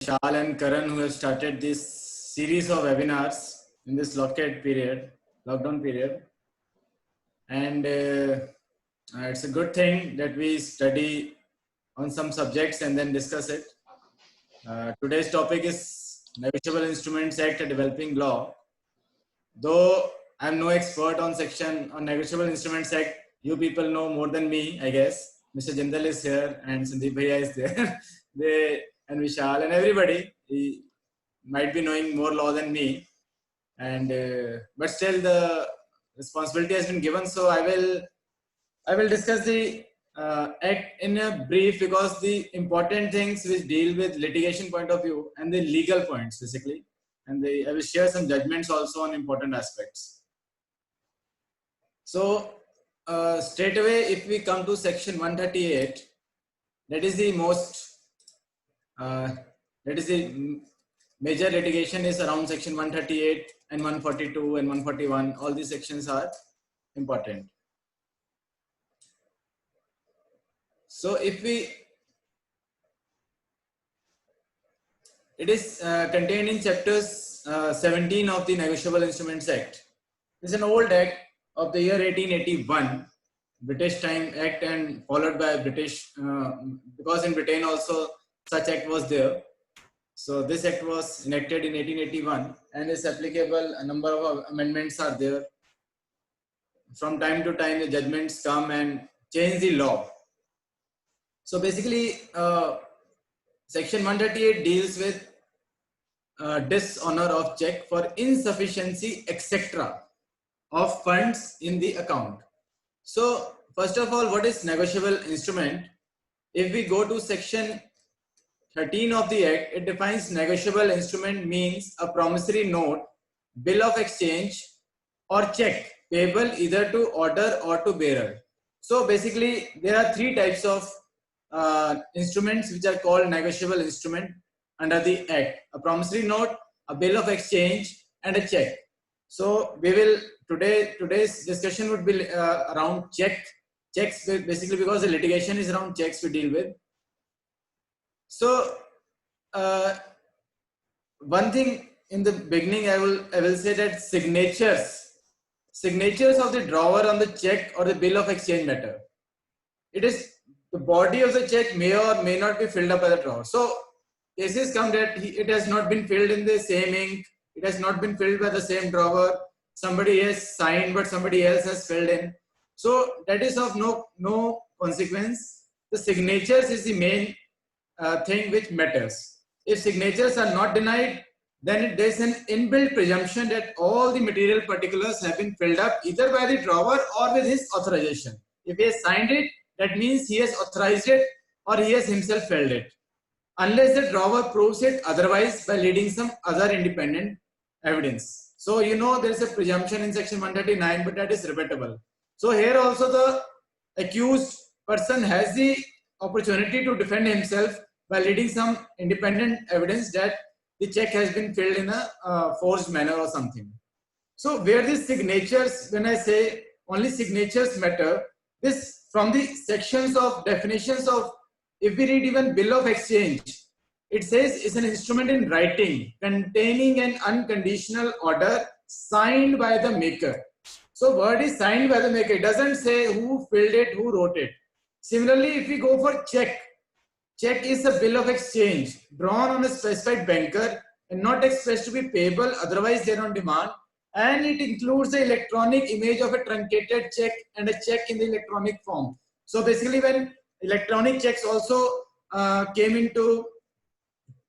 Vishal and Karan, who have started this series of webinars in this lockdown period. And it's a good thing that we study on some subjects and then discuss it. Today's topic is Negotiable Instruments Act, a developing law. Though I'm no expert on Negotiable Instruments Act, you people know more than me, I guess. Mr. Jindal is here and Sandeep Bhaiya is there. And Vishal and everybody he might be knowing more law than me. And but still the responsibility has been given. So I will discuss the act in a brief because the important things which deal with litigation point of view and the legal points basically. And I will share some judgments also on important aspects. So straight away, if we come to section 138, that is the major litigation is around section 138 and 142 and 141. All these sections are important. So it is contained in chapters 17 of the Negotiable Instruments Act. This is an old act of the year 1881, British time act, and followed by British, because in Britain also such act was there. So this act was enacted in 1881 and is applicable. A number of amendments are there. From time to time, the judgments come and change the law. So basically, section 138 deals with dishonor of check for insufficiency, etc. of funds in the account. So first of all, what is negotiable instrument? If we go to section 13 of the Act, it defines negotiable instrument means a promissory note, bill of exchange, or check payable either to order or to bearer. So basically, there are three types of instruments which are called negotiable instrument under the Act: a promissory note, a bill of exchange, and a check. So we will today's discussion would be around checks basically because the litigation is around checks we deal with. So one thing in the beginning I will say that signatures of the drawer on the check or the bill of exchange matter. It is the body of the check may or may not be filled up by the drawer. So cases come that it has not been filled in the same ink, it has not been filled by the same drawer, somebody has signed but somebody else has filled in. So that is of no consequence. The signatures is the main thing which matters. If signatures are not denied, then there is an inbuilt presumption that all the material particulars have been filled up either by the drawer or with his authorization. If he has signed it, that means he has authorized it or he has himself filled it, unless the drawer proves it otherwise by leading some other independent evidence. So you know there is a presumption in section 139, but that is rebuttable. So here also the accused person has the opportunity to defend himself by leading some independent evidence that the check has been filled in a forged manner or something. So where these signatures, when I say only signatures matter, this from the sections of definitions of, if we read even bill of exchange, it says it's an instrument in writing containing an unconditional order signed by the maker. So word is signed by the maker. It doesn't say who filled it, who wrote it. Similarly, if we go for check is a bill of exchange drawn on a specified banker and not expressed to be payable, otherwise they're on demand. And it includes the electronic image of a truncated check and a check in the electronic form. So basically when electronic checks also came into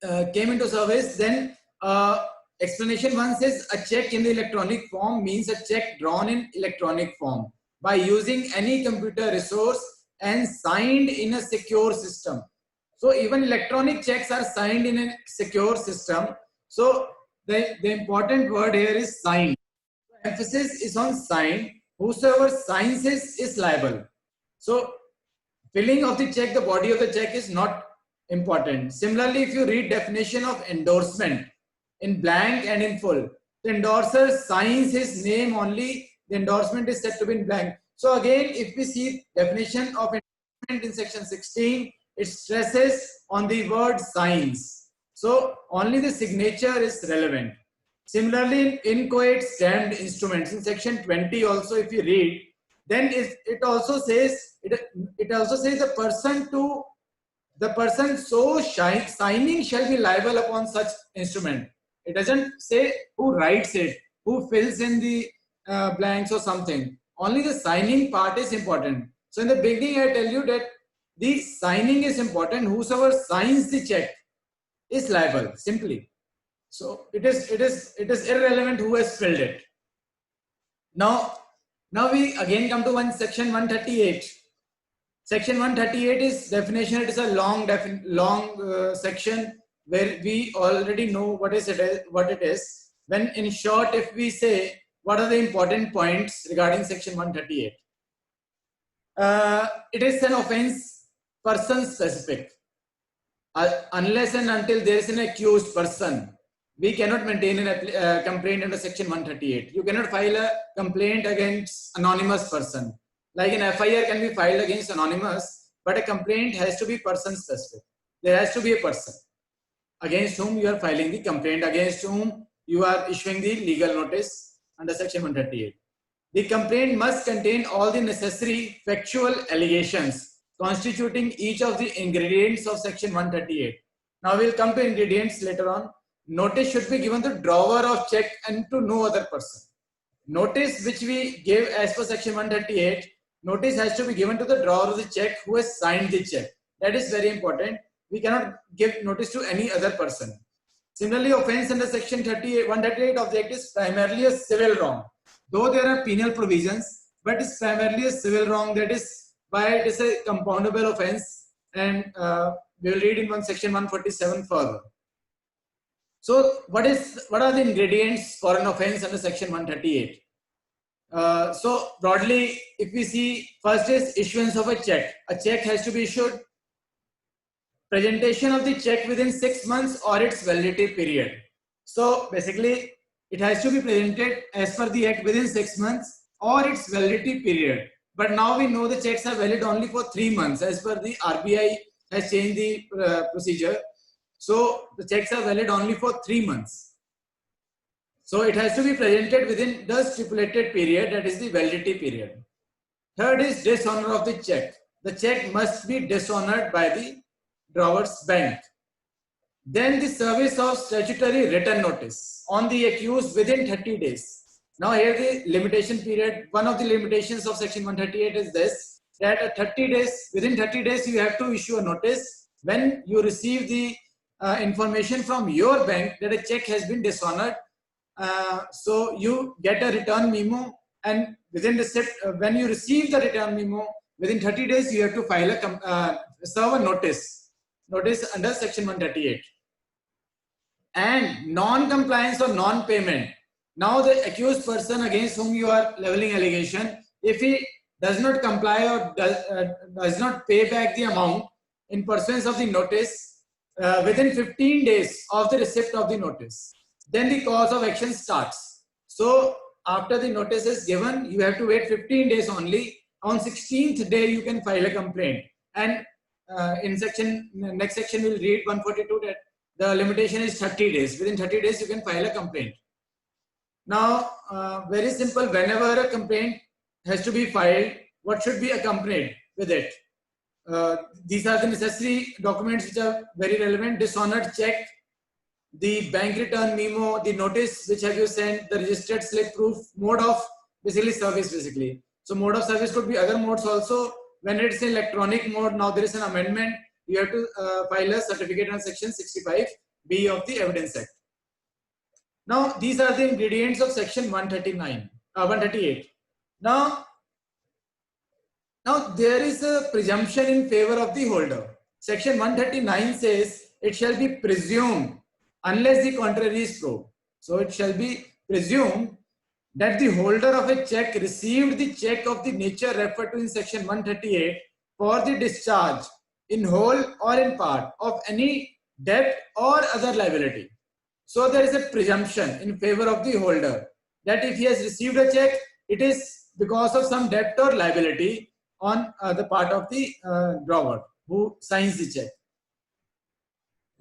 service, then explanation one says a check in the electronic form means a check drawn in electronic form by using any computer resource and signed in a secure system. So even electronic checks are signed in a secure system. So the important word here is signed. Emphasis is on signed. Whosoever signs is liable. So filling of the check, the body of the check is not important. Similarly, if you read definition of endorsement in blank and in full, the endorser signs his name only, the endorsement is said to be in blank. So again, if we see definition of endorsement in section 16, it stresses on the word signs. So only the signature is relevant. Similarly, in inchoate stamped instruments in section 20 also, if you read, then it also says the person so signing shall be liable upon such instrument. It doesn't say who writes it, who fills in the blanks or something. Only the signing part is important. So in the beginning, I tell you that the signing is important. Whosoever signs the check is liable simply. So it is irrelevant who has filled it. Now we again come to section 138. Section 138 is definition. It is a long section where we already know what it is. When in short, if we say what are the important points regarding section 138, it is an offense person specific. Unless and until there is an accused person, we cannot maintain a complaint under section 138. You cannot file a complaint against anonymous person. Like an FIR can be filed against anonymous, but a complaint has to be person specific. There has to be a person against whom you are filing the complaint, against whom you are issuing the legal notice under section 138. The complaint must contain all the necessary factual allegations constituting each of the ingredients of section 138. Now we'll come to ingredients later on. Notice should be given to drawer of check and to no other person. Notice which we gave as per section 138, notice has to be given to the drawer of the check who has signed the check. That is very important. We cannot give notice to any other person. Similarly, offense under section 138 of the Act is primarily a civil wrong. Though there are penal provisions, but it's primarily a civil wrong. That is why it is a compoundable offense, and we will read in section 147 further. So what are the ingredients for an offense under section 138? So broadly, if we see, first is issuance of a check. A check has to be issued. Presentation of the check within 6 months or its validity period. So basically, it has to be presented as per the Act within 6 months or its validity period. But now we know the checks are valid only for 3 months as per the RBI has changed the procedure. So the checks are valid only for 3 months. So it has to be presented within the stipulated period, that is the validity period. Third is dishonor of the check. The check must be dishonored by the drawer's bank. Then the service of statutory written notice on the accused within 30 days. Now here the limitation period, one of the limitations of section 138 is this, that within 30 days you have to issue a notice when you receive the information from your bank that a check has been dishonored. So you get a return memo, and within when you receive the return memo, within 30 days you have to file serve a notice under section 138. And non-compliance or non-payment. Now the accused person against whom you are leveling allegation, if he does not comply or does not pay back the amount in pursuance of the notice within 15 days of the receipt of the notice, then the cause of action starts. So after the notice is given, you have to wait 15 days only. On 16th day, you can file a complaint. And in next section, we'll read 142 that the limitation is 30 days. Within 30 days, you can file a complaint. Now, very simple, whenever a complaint has to be filed, what should be accompanied with it? These are the necessary documents which are very relevant: dishonored check, the bank return memo, the notice which have you sent, the registered slip proof, mode of service basically. So mode of service could be other modes also. When it's in electronic mode, now there is an amendment. You have to file a certificate on section 65B of the Evidence Act. Now these are the ingredients of section 138. Now there is a presumption in favor of the holder. Section 139 says it shall be presumed unless the contrary is proved. So it shall be presumed that the holder of a check received the check of the nature referred to in section 138 for the discharge in whole or in part of any debt or other liability. So there is a presumption in favor of the holder that if he has received a check, it is because of some debt or liability on the part of the drawer who signs the check.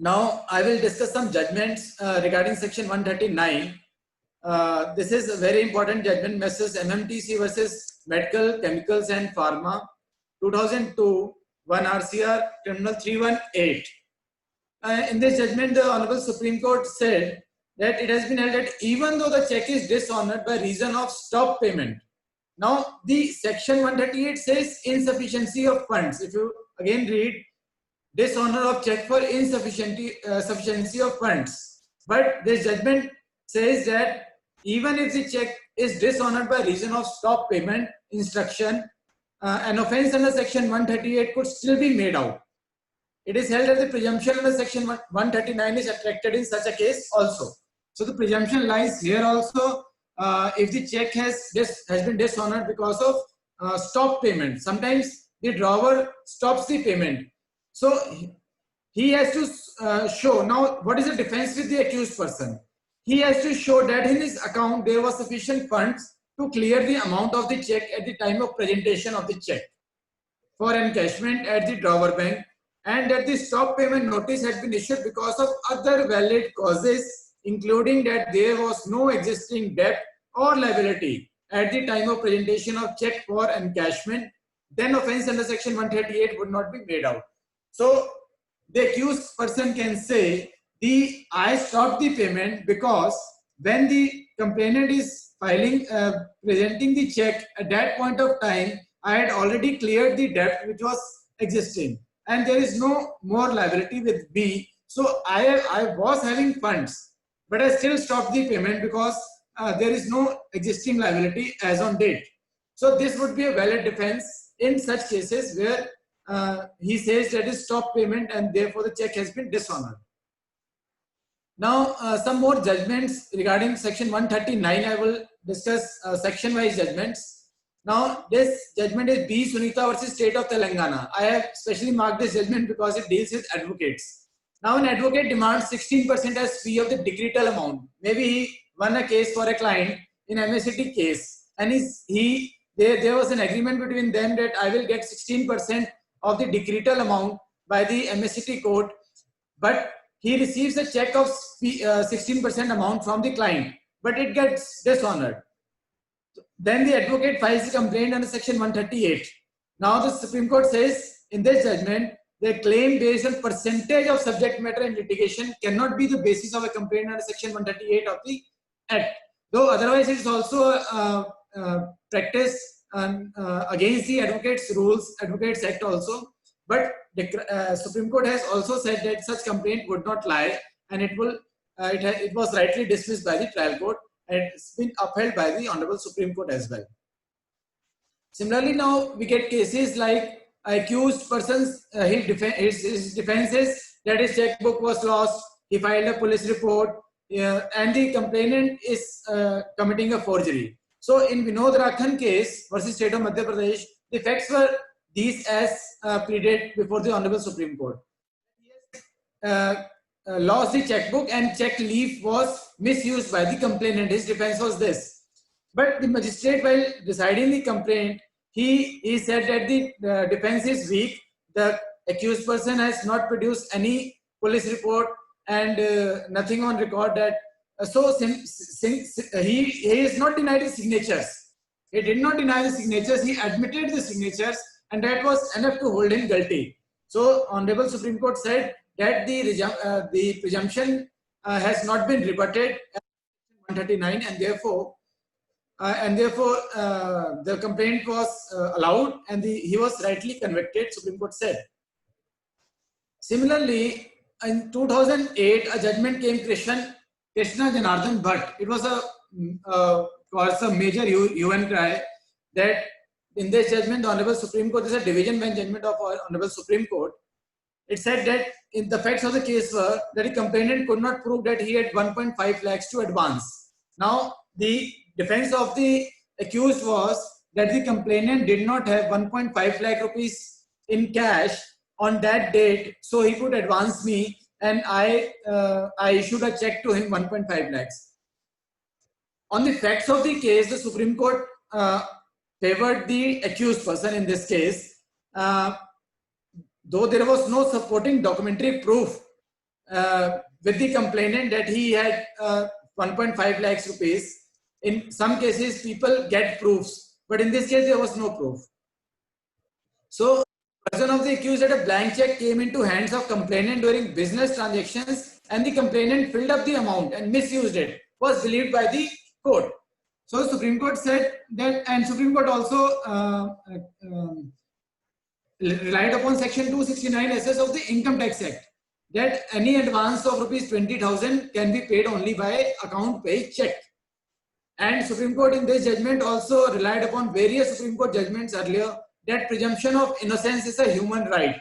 Now I will discuss some judgments regarding section 139. This is a very important judgment, Messrs. MMTC versus Medical, Chemicals and Pharma, 2002, 1 RCR, Criminal 318. In this judgment, the Honorable Supreme Court said that it has been held that even though the check is dishonored by reason of stop payment. Now, the section 138 says insufficiency of funds. If you again read, dishonor of check for insufficiency of funds. But this judgment says that even if the check is dishonored by reason of stop payment instruction, an offense under section 138 could still be made out. It is held that the presumption under section 139 is attracted in such a case also. So the presumption lies here also if the check has been dishonored because of stop payment. Sometimes the drawer stops the payment. So he has to show, now what is the defense with the accused person? He has to show that in his account there was sufficient funds to clear the amount of the check at the time of presentation of the check for encashment at the drawer bank, and that the stop payment notice had been issued because of other valid causes, including that there was no existing debt or liability at the time of presentation of check for encashment. Then offense under section 138 would not be made out. So the accused person can say, I stopped the payment because when the complainant is filing, presenting the check, at that point of time, I had already cleared the debt which was existing, and there is no more liability with me. So I was having funds, but I still stopped the payment because there is no existing liability as on date. So this would be a valid defense in such cases where he says that is stop payment and therefore the check has been dishonored. Now some more judgments regarding section 139. I will discuss section wise judgments. Now this judgment is B. Sunita versus State of Telangana. I have specially marked this judgment because it deals with advocates. Now an advocate demands 16% as fee of the decretal amount. Maybe he won a case for a client in MSCT case, and there was an agreement between them that I will get 16% of the decretal amount by the MSCT court, but he receives a check of 16% amount from the client, but it gets dishonored. Then the advocate files a complaint under section 138. Now the Supreme Court says in this judgment, the claim based on percentage of subject matter and litigation cannot be the basis of a complaint under section 138 of the Act. Though otherwise it is also a practice against the Advocates Act also. But the Supreme Court has also said that such complaint would not lie, and it was rightly dismissed by the trial court, and it's been upheld by the Honorable Supreme Court as well. Similarly, now we get cases like accused persons, his defense is that his checkbook was lost, he filed a police report, and the complainant is committing a forgery. So in Vinod Rakhan case versus State of Madhya Pradesh, the facts were these as pleaded before the Honorable Supreme Court. Lost the checkbook and check leaf was misused by the complainant. His defense was this. But the magistrate, while deciding the complaint, he said that the defense is weak. The accused person has not produced any police report and nothing on record that. He is not denied the signatures. He did not deny the signatures. He admitted the signatures, and that was enough to hold him guilty. So, Honorable Supreme Court said that the presumption has not been rebutted at 139, and therefore the complaint was allowed, and he was rightly convicted. Supreme Court said. Similarly, in 2008, a judgment came Krishna Janardhan Bhatt. It was a major UN cry that in this judgment, the Honorable Supreme Court is a division bench judgment of Honorable Supreme Court. It said that in the facts of the case were that the complainant could not prove that he had 1.5 lakhs to advance. Now, the defense of the accused was that the complainant did not have 1.5 lakh rupees in cash on that date, so he could advance me, and I issued a check to him 1.5 lakhs. On the facts of the case, the Supreme Court favored the accused person in this case, though there was no supporting documentary proof with the complainant that he had 1.5 lakhs rupees. In some cases, people get proofs, but in this case, there was no proof. So, version of the accused that a blank check came into hands of complainant during business transactions, and the complainant filled up the amount and misused it, was believed by the court. So, Supreme Court said that, and Supreme Court also relied upon Section 269 SS of the Income Tax Act, that any advance of rupees 20,000 can be paid only by account paid check. And Supreme Court in this judgment also relied upon various Supreme Court judgments earlier that presumption of innocence is a human right.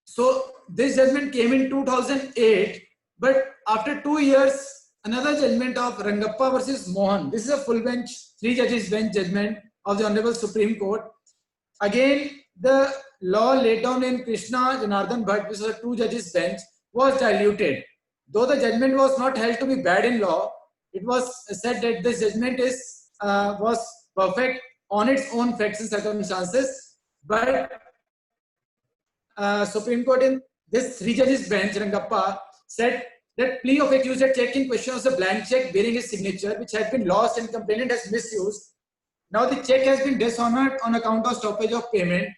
So this judgment came in 2008, but after 2 years, another judgment of Rangappa versus Mohan. This is a full bench, 3 judges bench judgment of the Honorable Supreme Court. Again, the law laid down in Krishna Janardhan Bhatt, which was a 2 judges bench, was diluted. Though the judgment was not held to be bad in law, it was said that this judgment was perfect on its own facts and circumstances. But Supreme Court in this 3 judges bench, Rangappa, said that plea of accused check in question was a blank check bearing his signature, which had been lost and complainant has misused. Now the check has been dishonored on account of stoppage of payment.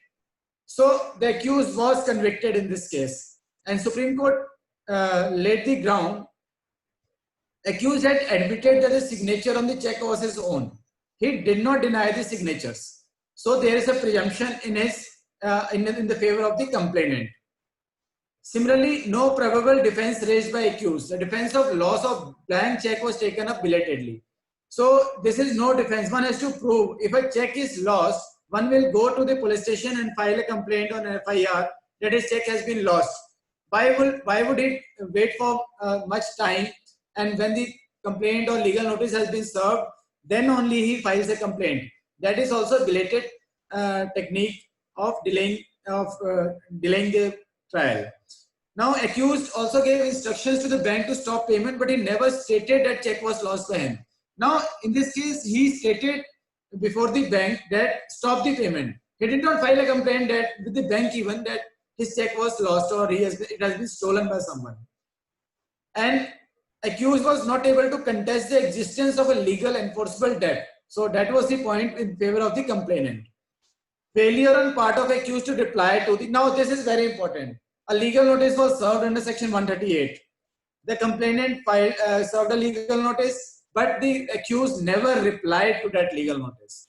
So the accused was convicted in this case. And Supreme Court laid the ground. Accused had admitted that the signature on the check was his own. He did not deny the signatures. So there is a presumption in his in the favor of the complainant. Similarly, no probable defense raised by accused. The defense of loss of blank check was taken up belatedly. So this is no defense. One has to prove if a check is lost, one will go to the police station and file a complaint on an FIR that his check has been lost. Why would it wait for much time? And when the complaint or legal notice has been served, then only he files a complaint. That is also a belated technique of delaying the trial. Now, accused also gave instructions to the bank to stop payment, but he never stated that check was lost by him. Now, in this case, he stated before the bank that stop the payment. He did not file a complaint that with the bank even that his check was lost or it has been stolen by someone. And accused was not able to contest the existence of a legal enforceable debt. So that was the point in favor of the complainant. Failure on part of accused to reply to the, now this is very important. A legal notice was served under section 138. The complainant served a legal notice, but the accused never replied to that legal notice.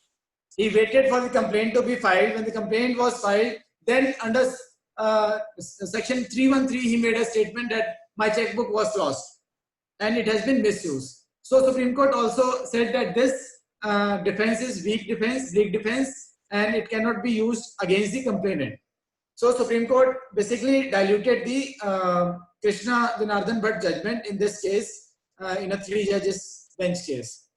He waited for the complaint to be filed. When the complaint was filed, then under section 313, he made a statement that my checkbook was lost and it has been misused. So Supreme Court also said that this defense is weak defense, and it cannot be used against the complainant. So Supreme Court basically diluted the Krishna Janardhan Bhatt judgment in this case in a 3 judges bench case.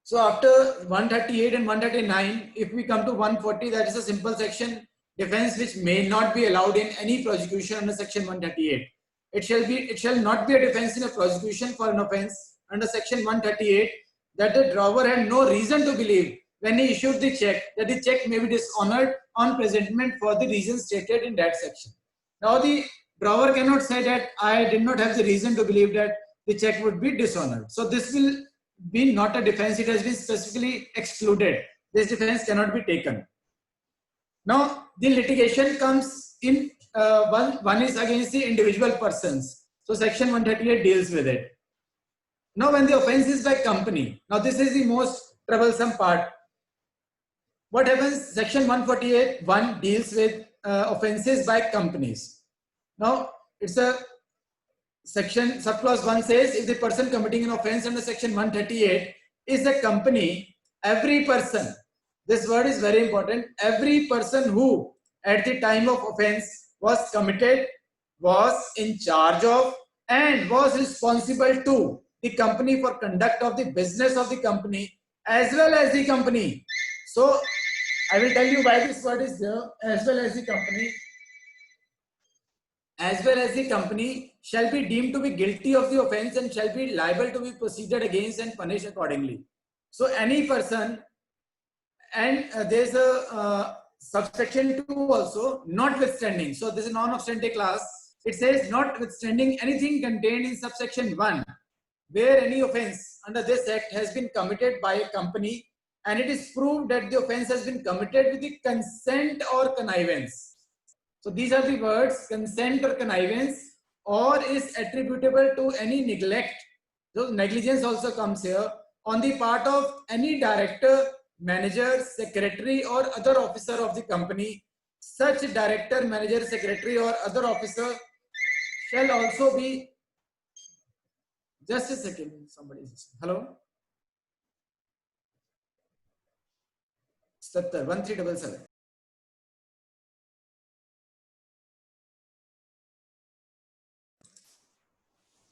So after 138 and 139, if we come to 140, that is a simple section defense which may not be allowed in any prosecution under section 138. It shall not be a defense in a prosecution for an offense under section 138 that the drawer had no reason to believe when he issued the check that the check may be dishonored on presentment for the reasons stated in that section. Now the drawer cannot say that I did not have the reason to believe that the check would be dishonored. So this will be not a defense. It has been specifically excluded. This defense cannot be taken. Now the litigation comes in one is against the individual persons. So section 138 deals with it. Now when the offense is by company, now this is the most troublesome part. What happens? Section 148(1) deals with offenses by companies. Now it's a section, subclause 1 says if the person committing an offense under section 138 is a company, every person, this word is very important, every person who at the time of offense was committed, was in charge of and was responsible to the company for conduct of the business of the company as well as the company. So I will tell you why this word is there. As well as the company. As well as the company shall be deemed to be guilty of the offense and shall be liable to be proceeded against and punished accordingly. So any person, and there is a subsection 2 also, notwithstanding. So this is non-obstante clause. it says notwithstanding anything contained in subsection 1, where any offense under this act has been committed by a company and it is proved that the offense has been committed with the consent or connivance. So these are the words consent or connivance, or is attributable to any neglect. So negligence also comes here on the part of any director, manager, secretary or other officer of the company. Such director, manager, secretary or other officer shall also be, just a second, somebody is, hello? 1377.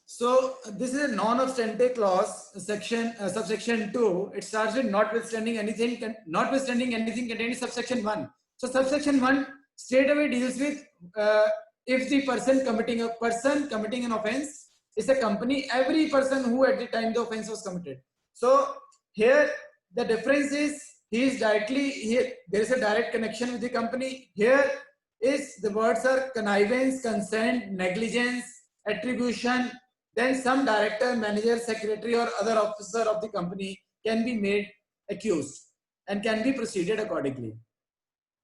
So this is a non-obstante clause, subsection 2. It starts with notwithstanding anything contained in subsection 1. So subsection 1 straight away deals with if the person committing an offense is a company, every person who at the time the offense was committed. So here the difference is he is directly here. There is a direct connection with the company. Here is the words are connivance, consent, negligence, attribution. Then some director, manager, secretary or other officer of the company can be made accused and can be proceeded accordingly.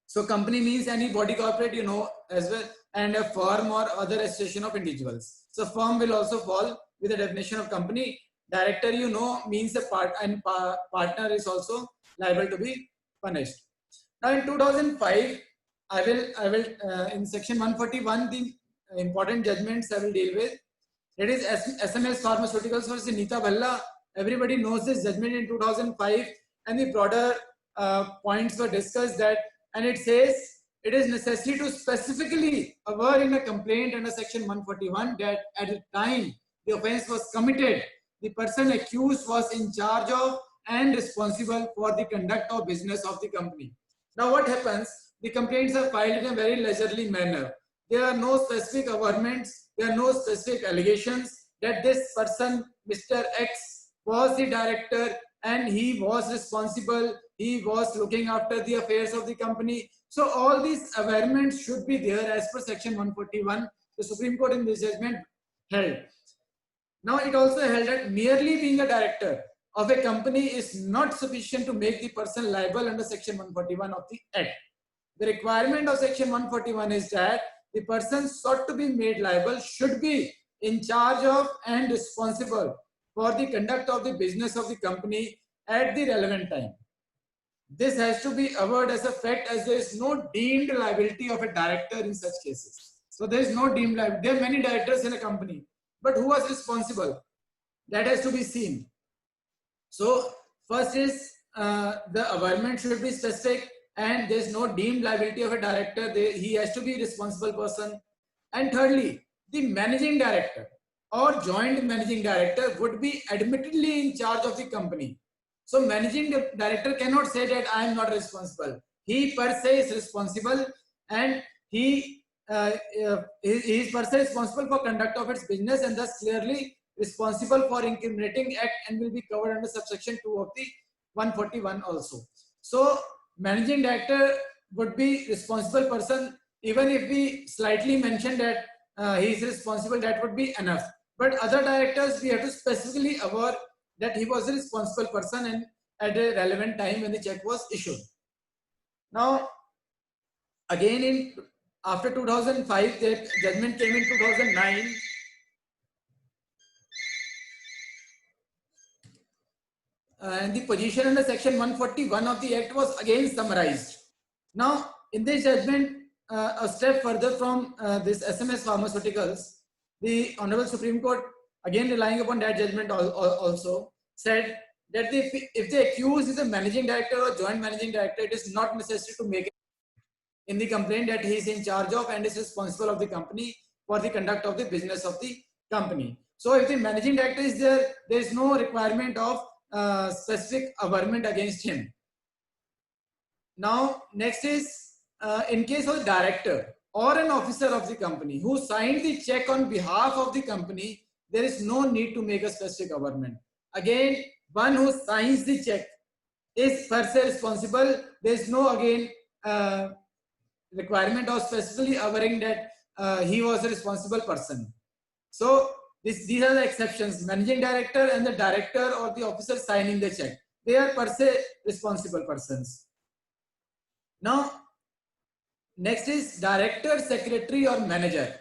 So company means any body corporate, as well, and a firm or other association of individuals. So firm will also fall with the definition of company. Director, means a partner is also liable to be punished. Now in 2005, I will in section 141, the important judgments I will deal with. It is SMS Pharmaceuticals versus Nita Bhalla. Everybody knows this judgment in 2005, and the broader points were discussed that, and it says it is necessary to specifically aver in a complaint under section 141 that at the time the offense was committed, the person accused was in charge of and responsible for the conduct of business of the company. Now what happens? The complaints are filed in a very leisurely manner. There are no specific averments, there are no specific allegations that this person, Mr. X, was the director and he was responsible, he was looking after the affairs of the company. So all these averments should be there as per section 141. The Supreme Court in this judgment held. Now it also held that merely being a director of a company is not sufficient to make the person liable under section 141 of the Act. The requirement of section 141 is that the person sought to be made liable should be in charge of and responsible for the conduct of the business of the company at the relevant time. This has to be averred as a fact, as there is no deemed liability of a director in such cases. So there is no deemed liability. There are many directors in a company, but who was responsible? That has to be seen. So first is the averment should be specific, and there is no deemed liability of a director. He has to be a responsible person. And thirdly, the managing director or joint managing director would be admittedly in charge of the company. So managing director cannot say that I am not responsible. He per se is responsible, and he is per se responsible for conduct of its business, and thus clearly responsible for incriminating act and will be covered under subsection 2 of the 141 also. So managing director would be responsible person. Even if we slightly mention that he is responsible, that would be enough. But other directors, we have to specifically aver that he was a responsible person and at a relevant time when the check was issued. Now, again after 2005, the judgment came in 2009. And the position under section 141 of the Act was again summarized. Now, in this judgment, a step further from this SMS Pharmaceuticals, the Honorable Supreme Court, again relying upon that judgment also, said that if the accused is a managing director or joint managing director, it is not necessary to make it in the complaint that he is in charge of and is responsible of the company for the conduct of the business of the company. So if the managing director is there, there is no requirement of specific averment against him. Now, next is in case of the director or an officer of the company who signed the check on behalf of the company, there is no need to make a specific averment. Again, one who signs the check is per se responsible. There is no again requirement of specifically averring that he was a responsible person. So these are the exceptions. Managing director and the director or the officer signing the check, they are per se responsible persons. Now, next is director, secretary, or manager.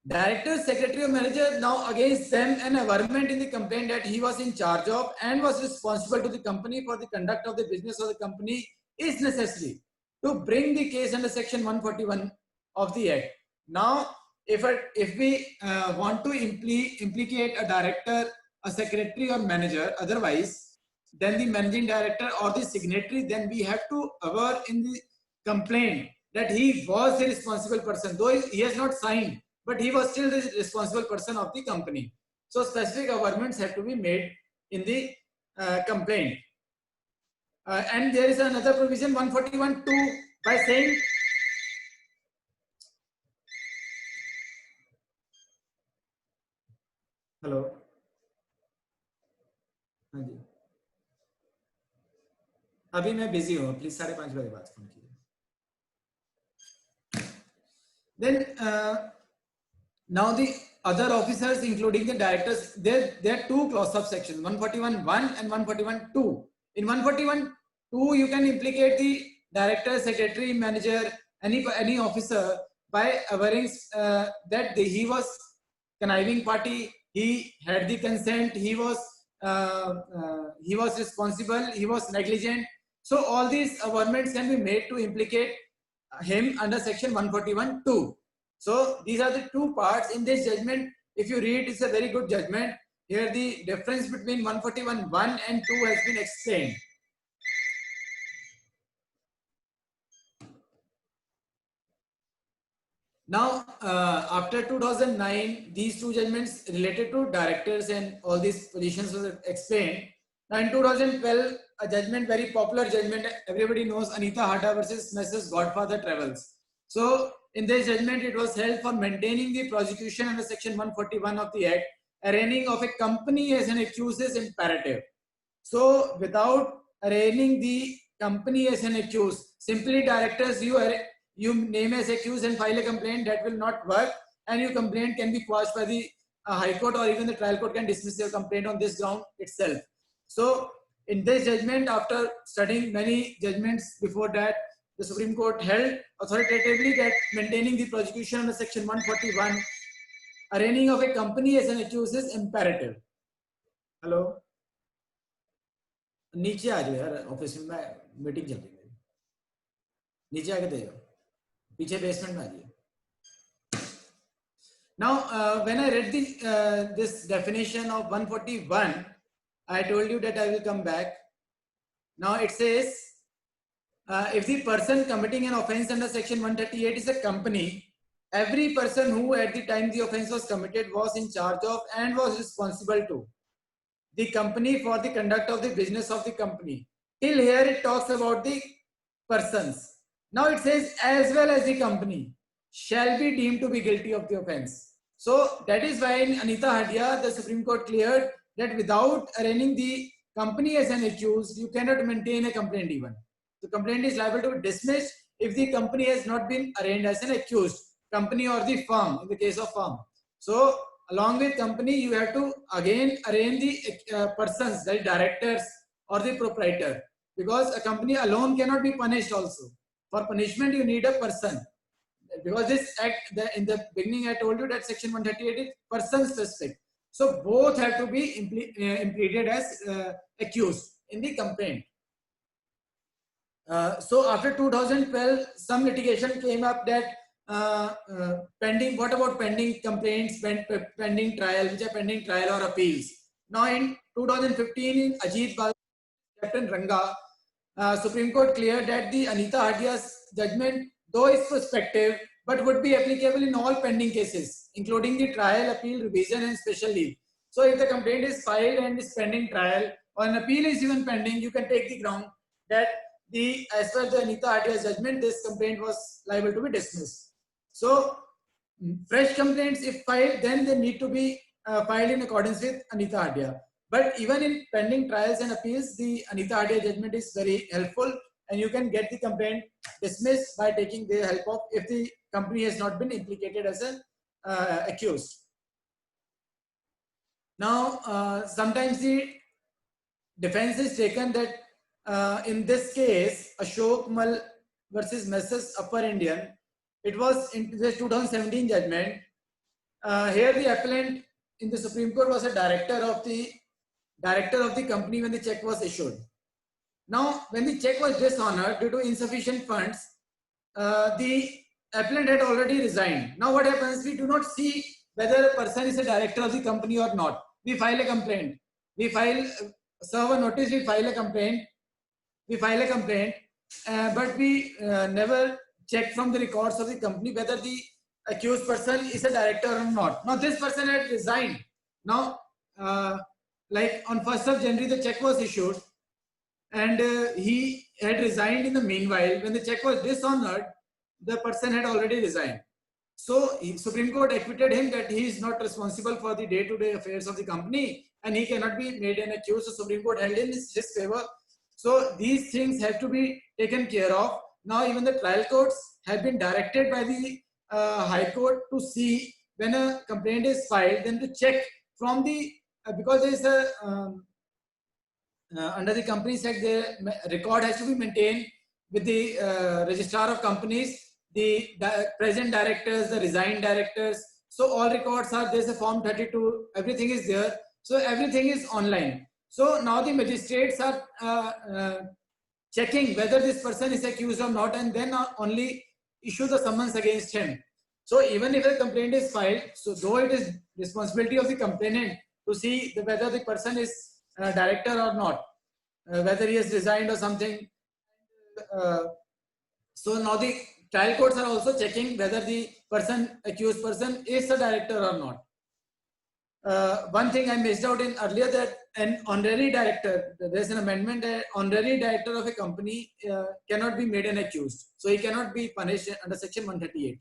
Director, secretary, or manager, now against them an averment in the complaint that he was in charge of and was responsible to the company for the conduct of the business of the company is necessary to bring the case under section 141 of the Act. Now, if we want to implicate a director, a secretary, or manager, otherwise, then the managing director or the signatory, then we have to aver in the complaint that he was the responsible person, though he has not signed, but he was still the responsible person of the company. So specific averments have to be made in the complaint. And there is another provision 141(2) by saying hello, हाँ जी, अभी मैं busy हूँ, please 5:30 बजे बात phone कीजिए. Then now the other officers, including the directors, there are two clause subsections, 141(1) and 141(2). In 141(2), you can implicate the director, secretary, manager, any officer by averring that he was conniving party, he had the consent, he was responsible, he was negligent. So all these averments can be made to implicate him under section 141(2). So these are the two parts in this judgment. If you read, it's a very good judgment. Here the difference between 141(1) and 2 has been explained. Now, after 2009, these two judgments related to directors and all these positions were explained. Now, in 2012, a judgment, very popular judgment, everybody knows, Anita Hada versus Messrs. Godfather Travels. So, in this judgment, it was held for maintaining the prosecution under section 141 of the Act. Arraigning of a company as an accused is imperative. So, without arraigning the company as an accused, simply directors you name as accused and file a complaint, that will not work, and your complaint can be quashed by the High Court, or even the trial court can dismiss your complaint on this ground itself. So in this judgment, after studying many judgments before that, the Supreme Court held authoritatively that maintaining the prosecution under section 141, arraigning of a company as an accused is imperative. Hello? नीचे आ जाओ यार, office में meeting चल रही है, नीचे आके दे जाओ, पीछे बेसमेंट में आ जाइए. Now, when I read this definition of 141, I told you that I will come back. Now it says, if the person committing an offense under section 138 is a company, every person who at the time the offense was committed was in charge of and was responsible to the company for the conduct of the business of the company. Till here it talks about the persons. Now it says as well as the company shall be deemed to be guilty of the offense. So that is why in Anita Hadia, the Supreme Court cleared that without arraigning the company as an accused, you cannot maintain a complaint even. The complaint is liable to be dismissed if the company has not been arraigned as an accused, company or the firm, in the case of firm. So along with company, you have to again arraign the persons, the directors or the proprietor, because a company alone cannot be punished also. For punishment, you need a person. Because this act, in the beginning, I told you that section 138 is person specific. So both have to be implicated as accused in the complaint. So after 2012, some litigation came up that pending, what about pending complaints, pending trial, which are pending trial or appeals. Now in 2015, in Ajit Bal, Captain Ranga, Supreme Court cleared that the Anita Hadia's judgment, though is prospective, but would be applicable in all pending cases, including the trial, appeal, revision, and special leave. So if the complaint is filed and is pending trial, or an appeal is even pending, you can take the ground that as per the Anita Hadia's judgment, this complaint was liable to be dismissed. So fresh complaints, if filed, then they need to be filed in accordance with Anita Hadia. But even in pending trials and appeals, the Anita Hadia judgment is very helpful, and you can get the complaint dismissed by taking the help of, if the company has not been implicated as an accused. Now, sometimes the defense is taken that in this case, Ashok Mal versus Messrs. Upper Indian, it was in the 2017 judgment. Here the appellant in the Supreme Court was a director of the company when the check was issued. Now, when the check was dishonored due to insufficient funds, the appellant had already resigned. Now, what happens? We do not see whether a person is a director of the company or not. We file a complaint. We serve a notice. We file a complaint. But we never check from the records of the company whether the accused person is a director or not. Now, this person had resigned. Now, like on 1st of January, the check was issued, and he had resigned in the meanwhile. When the check was dishonored, the person had already resigned. So, Supreme Court acquitted him that he is not responsible for the day-to-day affairs of the company, and he cannot be made an accused. So, Supreme Court held in his favor. So, these things have to be taken care of. Now, even the trial courts have been directed by the High Court to see when a complaint is filed, then to check from the because there is a under the Companies Act, the record has to be maintained with the registrar of companies, the present directors, the resigned directors. So all records are, there's a form 32, everything is there. So everything is online. So now the magistrates are checking whether this person is accused or not, and then only issue the summons against him. So even if a complaint is filed, so though it is responsibility of the complainant to see whether the person is director or not, whether he has resigned or something. So now the trial courts are also checking whether the accused person is a director or not. One thing I missed out in earlier, that an honorary director, there's an amendment that honorary director of a company cannot be made an accused. So he cannot be punished under section 138.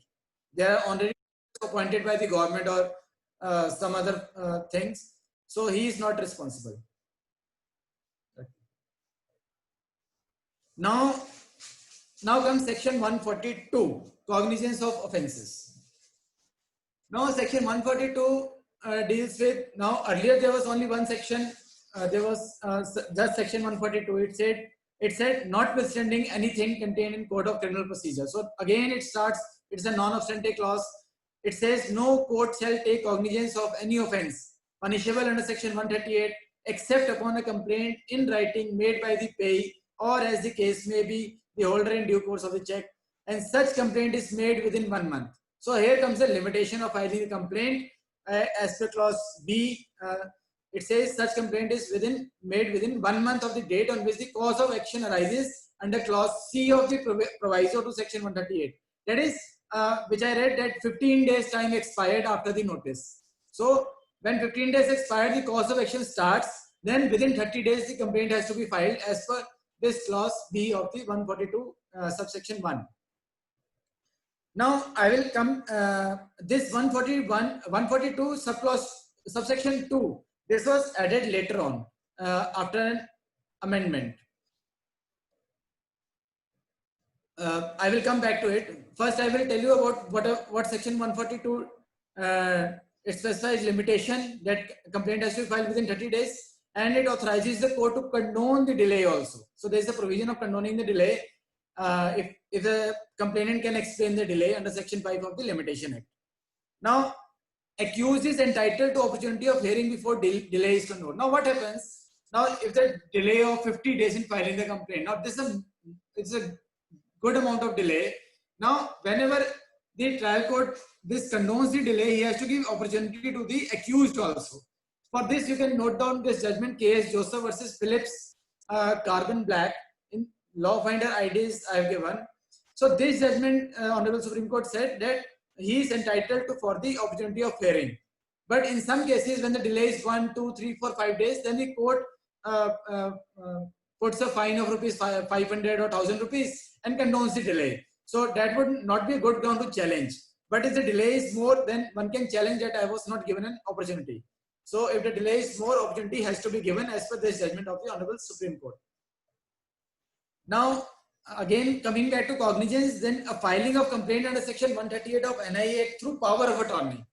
They are honorary appointed by the government or some other things. So he is not responsible. Now comes section 142, cognizance of offences. Now section 142 deals with, now earlier there was only one section, there was just section 142. It said notwithstanding anything contained in Code of Criminal Procedure. So again it starts, it's a non-obstante clause. It says no court shall take cognizance of any offence punishable under section 138 except upon a complaint in writing made by the payee, or as the case may be, the holder in due course of the check, and such complaint is made within 1 month. So here comes the limitation of filing the complaint. As per clause B, it says such complaint is made within 1 month of the date on which the cause of action arises under clause C of the proviso to section 138. That is, which I read, that 15 days time expired after the notice. So when 15 days expired, the cause of action starts. Then within 30 days, the complaint has to be filed as per this clause B of the 142 subsection 1. Now I will come this 142 subsection 2. This was added later on after an amendment. I will come back to it. First, I will tell you about what section 142 it specifies limitation that complaint has to be filed within 30 days, and it authorizes the court to condone the delay also. So there is a provision of condoning the delay if the complainant can explain the delay under section 5 of the Limitation Act. Now, accused is entitled to opportunity of hearing before delay is condoned. Now, what happens? Now, if the delay of 50 days in filing the complaint, now it's a good amount of delay. Now, whenever the trial court condones the delay, he has to give opportunity to the accused also. For this, you can note down this judgment case Joseph versus Phillips Carbon Black. In law finder IDs I have given. So this judgment, Honorable Supreme Court said that he is entitled for the opportunity of hearing. But in some cases, when the delay is 1, 2, 3, 4, 5 days, then the court puts a fine of rupees 500 or 1000 rupees and condones the delay. So that would not be a good ground to challenge. But if the delay is more, then one can challenge that I was not given an opportunity. So if the delay is more, opportunity has to be given as per this judgment of the Honorable Supreme Court. Now, again coming back to cognizance, then a filing of complaint under section 138 of NI Act through power of attorney.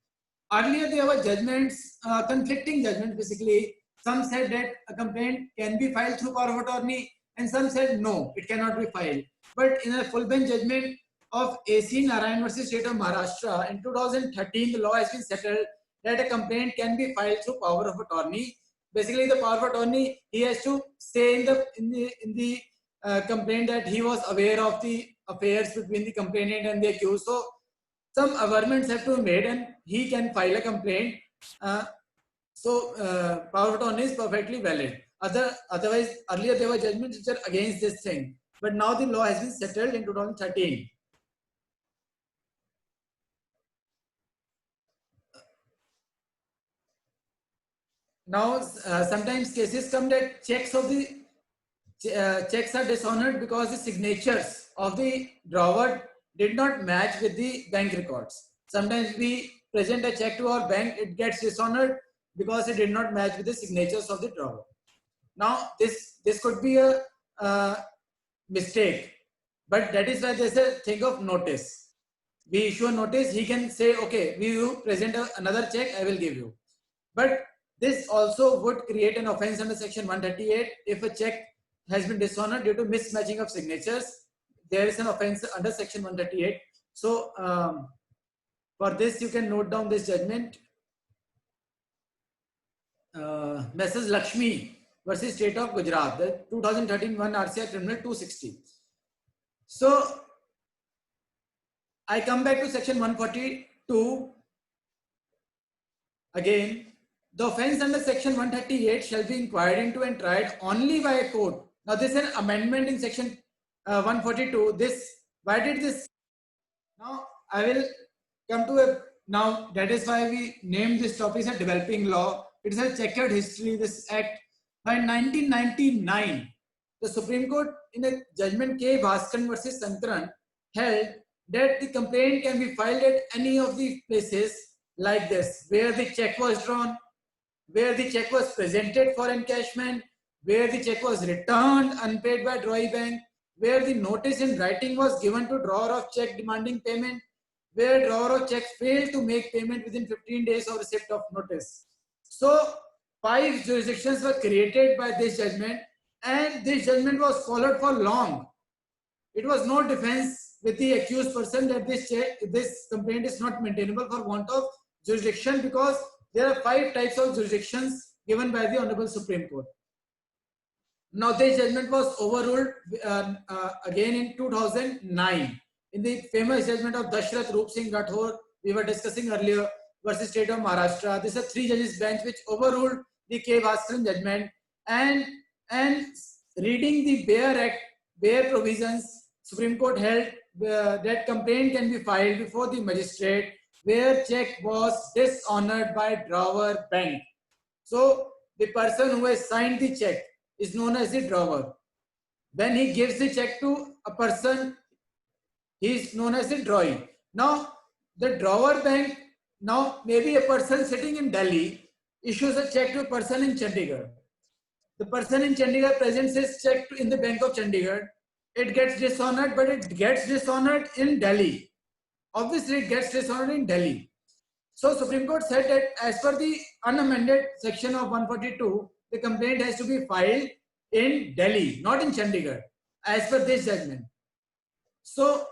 Earlier there were judgments, conflicting judgments basically. Some said that a complaint can be filed through power of attorney, and some said no, it cannot be filed. But in a full bench judgment of AC Narayan versus State of Maharashtra in 2013, the law has been settled that a complaint can be filed through power of attorney. Basically, the power of attorney, he has to say in the complaint that he was aware of the affairs between the complainant and the accused. So some averments have to be made, and he can file a complaint. Power of attorney is perfectly valid. Otherwise, earlier there were judgments which are against this thing, but now the law has been settled in 2013. Now, sometimes cases come that checks are dishonored because the signatures of the drawer did not match with the bank records. Sometimes we present a check to our bank, it gets dishonored because it did not match with the signatures of the drawer. Now, this could be a mistake, but that is why there's a thing of notice. We issue a notice, he can say, okay, we will present another check, I will give you. But this also would create an offense under section 138 if a check has been dishonored due to mismatching of signatures. There is an offense under section 138. So for this, you can note down this judgment. Messrs. Lakshmi versus State of Gujarat, the 2013 1 RCR Criminal 260. So I come back to section 142. Again, the offense under section 138 shall be inquired into and tried only by a court. Now, this is an amendment in section 142. Why did this? Now, I will come to now that is why we named this topic as developing law. It is a checkered history, this act. By 1999, the Supreme Court in a judgment K. Bhaskaran versus Sankaran held that the complaint can be filed at any of the places like this, where the check was drawn, where the check was presented for encashment, where the check was returned unpaid by drawee bank, where the notice in writing was given to drawer of check demanding payment, where drawer of check failed to make payment within 15 days of receipt of notice. So 5 jurisdictions were created by this judgment, and this judgment was followed for long. It was no defense with the accused person that this complaint is not maintainable for want of jurisdiction, because there are 5 types of jurisdictions given by the Honorable Supreme Court. Now, this judgment was overruled again in 2009 in the famous judgment of Dashrath Roop Singh Rathore we were discussing earlier versus State of Maharashtra. This is a 3 judges bench which overruled the K. Bhaskaran judgment, and reading the Bayer Act, Bayer provisions, Supreme Court held that complaint can be filed before the magistrate where check was dishonored by drawer bank. So the person who has signed the check is known as the drawer. When he gives the check to a person, he is known as the drawee. Now the drawer bank, now maybe a person sitting in Delhi issues a check to a person in Chandigarh. The person in Chandigarh presents his check in the Bank of Chandigarh. It gets dishonored, but it gets dishonored in Delhi. Obviously, it gets dishonored in Delhi. So, Supreme Court said that as per the unamended section of 142, the complaint has to be filed in Delhi, not in Chandigarh, as per this judgment. So,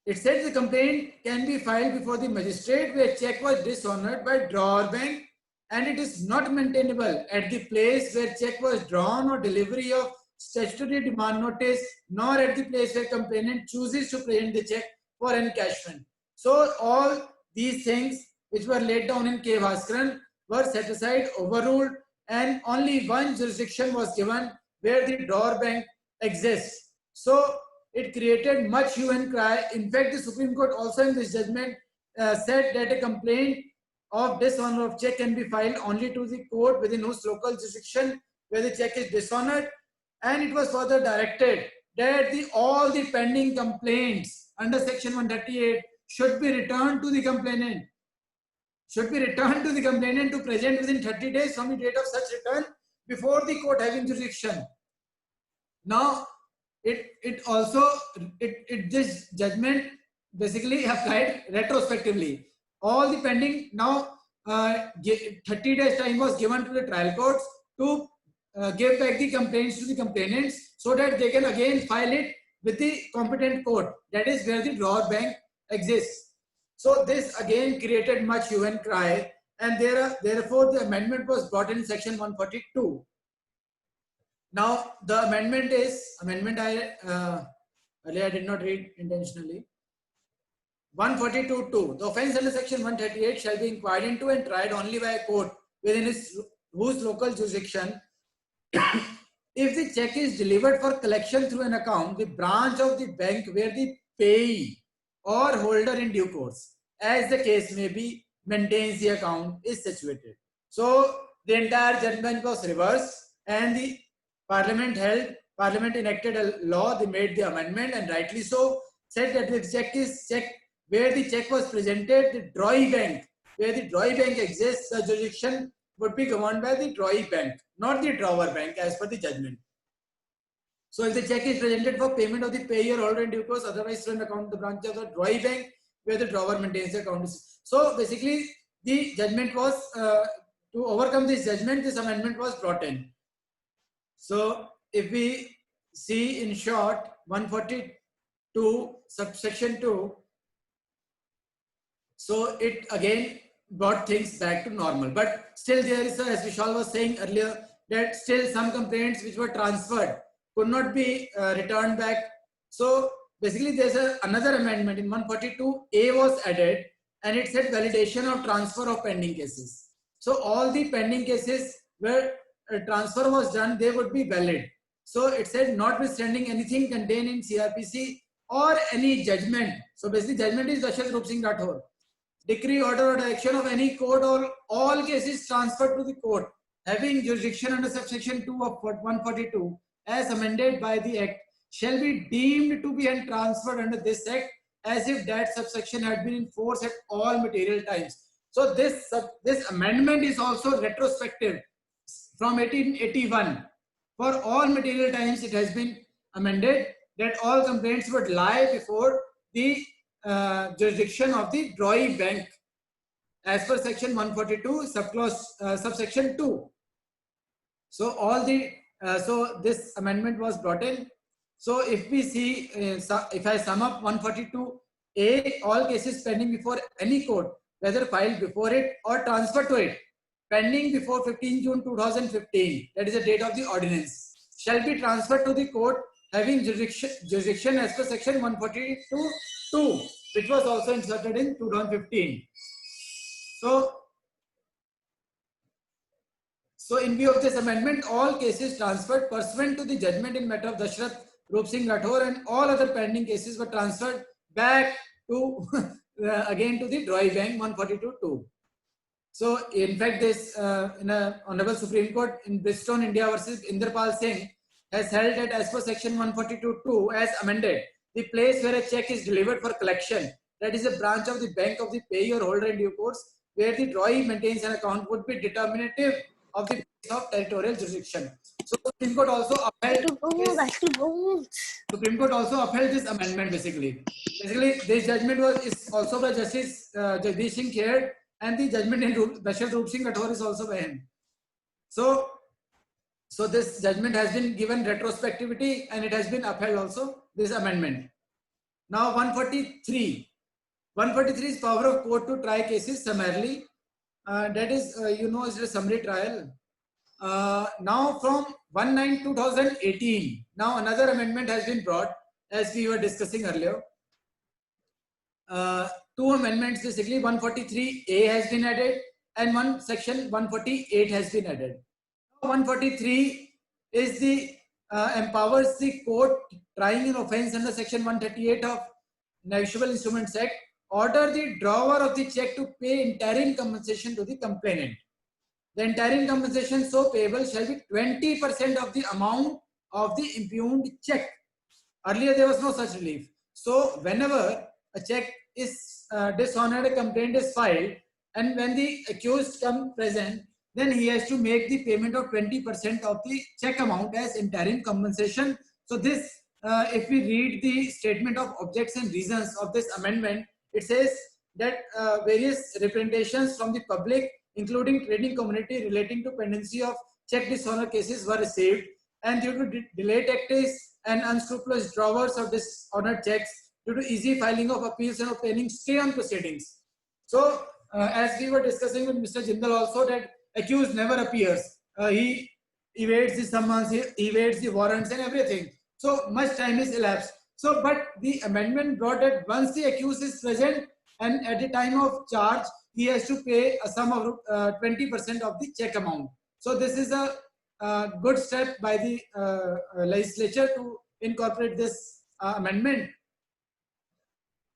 it said the complaint can be filed before the magistrate where check was dishonored by drawer bank, and it is not maintainable at the place where check was drawn or delivery of statutory demand notice, nor at the place where complainant chooses to present the check for encashment. So all these things which were laid down in K. Bhaskaran were set aside, overruled, and only one jurisdiction was given where the drawer bank exists. So it created much hue and cry. In fact, the Supreme Court also in this judgment said that a complaint of dishonor of check can be filed only to the court within whose local jurisdiction where the check is dishonored. And it was further directed that all the pending complaints under section 138 should be returned to the complainant. Should be returned to the complainant to present within 30 days from the date of such return before the court having jurisdiction. Now, it also this judgment basically applied retrospectively. All the pending now 30 days time was given to the trial courts to give back the complaints to the complainants so that they can again file it with the competent court, that is where the drawer bank exists. So this again created much hue and cry, and therefore the amendment was brought in section 142. Now the amendment earlier I did not read intentionally. 142.2. The offence under section 138 shall be inquired into and tried only by a court within whose local jurisdiction. If the check is delivered for collection through an account, the branch of the bank where the payee or holder in due course, as the case may be, maintains the account is situated. So the entire judgment was reversed, and the Parliament enacted a law. They made the amendment, and rightly so, said that the check is checked where the check was presented, the drawee bank, where the drawee bank exists, the jurisdiction would be governed by the drawee bank, not the drawer bank as per the judgment. So if the check is presented for payment of the payer holder in due course, otherwise through an account the branch of the drawee bank where the drawer maintains the account. So basically the judgment was, to overcome this judgment, this amendment was brought in. So if we see in short 142 subsection 2, so it again brought things back to normal. But still there is, as Vishal was saying earlier, that still some complaints which were transferred could not be returned back. So basically there's another amendment in 142A was added, and it said validation of transfer of pending cases. So all the pending cases where a transfer was done, they would be valid. So it said notwithstanding anything contained in CRPC or any judgment. So basically judgment is Dasharat Roop Singh Rathore. Decree, order or direction of any court or all cases transferred to the court having jurisdiction under subsection 2 of 142 as amended by the Act shall be deemed to be transferred under this Act as if that subsection had been in force at all material times. So this amendment is also retrospective from 1881. For all material times it has been amended that all complaints would lie before the jurisdiction of the drawee bank as per section 142 subsection 2. So all the so this amendment was brought in. So if we see, if I sum up 142A, all cases pending before any court, whether filed before it or transferred to it, pending before 15 June 2015, that is the date of the ordinance, shall be transferred to the court having jurisdiction as per section 142(2), which was also inserted in 2015. So in view of this amendment, all cases transferred pursuant to the judgment in matter of Dasharat Roop Singh Rathore and all other pending cases were transferred back to again to the drawee bank 142(2). So in fact, this in a Honorable Supreme Court in Bristol, India versus Inderpal Singh has held that as per section 142(2) as amended, the place where a check is delivered for collection, that is a branch of the bank of the payee or holder in due course, where the drawee maintains an account, would be determinative of the place of territorial jurisdiction. So Supreme Court also upheld this amendment basically. Basically, this judgment is also by Justice Jagdish Singh Kher, and the judgment in Dasharat Roop Singh Rathore is also by him. So this judgment has been given retrospectivity and it has been upheld also, this amendment. Now 143. 143 is power of court to try cases summarily. That is, is a summary trial. Now from 1/9/2018, now another amendment has been brought, as we were discussing earlier. Two amendments basically, 143A has been added and one section 148 has been added. 143 is the empowers the court trying an offence under section 138 of Negotiable Instruments Act order the drawer of the check to pay interim compensation to the complainant. The interim compensation so payable shall be 20% of the amount of the impugned check. Earlier there was no such relief. So whenever a check is dishonored, a complaint is filed, and when the accused comes present, then he has to make the payment of 20% of the check amount as interim compensation. So this if we read the statement of objects and reasons of this amendment, it says that various representations from the public, including trading community relating to pendency of check dishonor cases were received, and due to delayed tactics and unscrupulous drawers of dishonored checks, due to easy filing of appeals and obtaining stay on proceedings. So, as we were discussing with Mr. Jindal also, that accused never appears. He evades the summons, he evades the warrants and everything. So much time is elapsed. So, but the amendment brought that once the accused is present and at the time of charge, he has to pay a sum of 20% of the check amount. So this is a good step by the legislature to incorporate this amendment.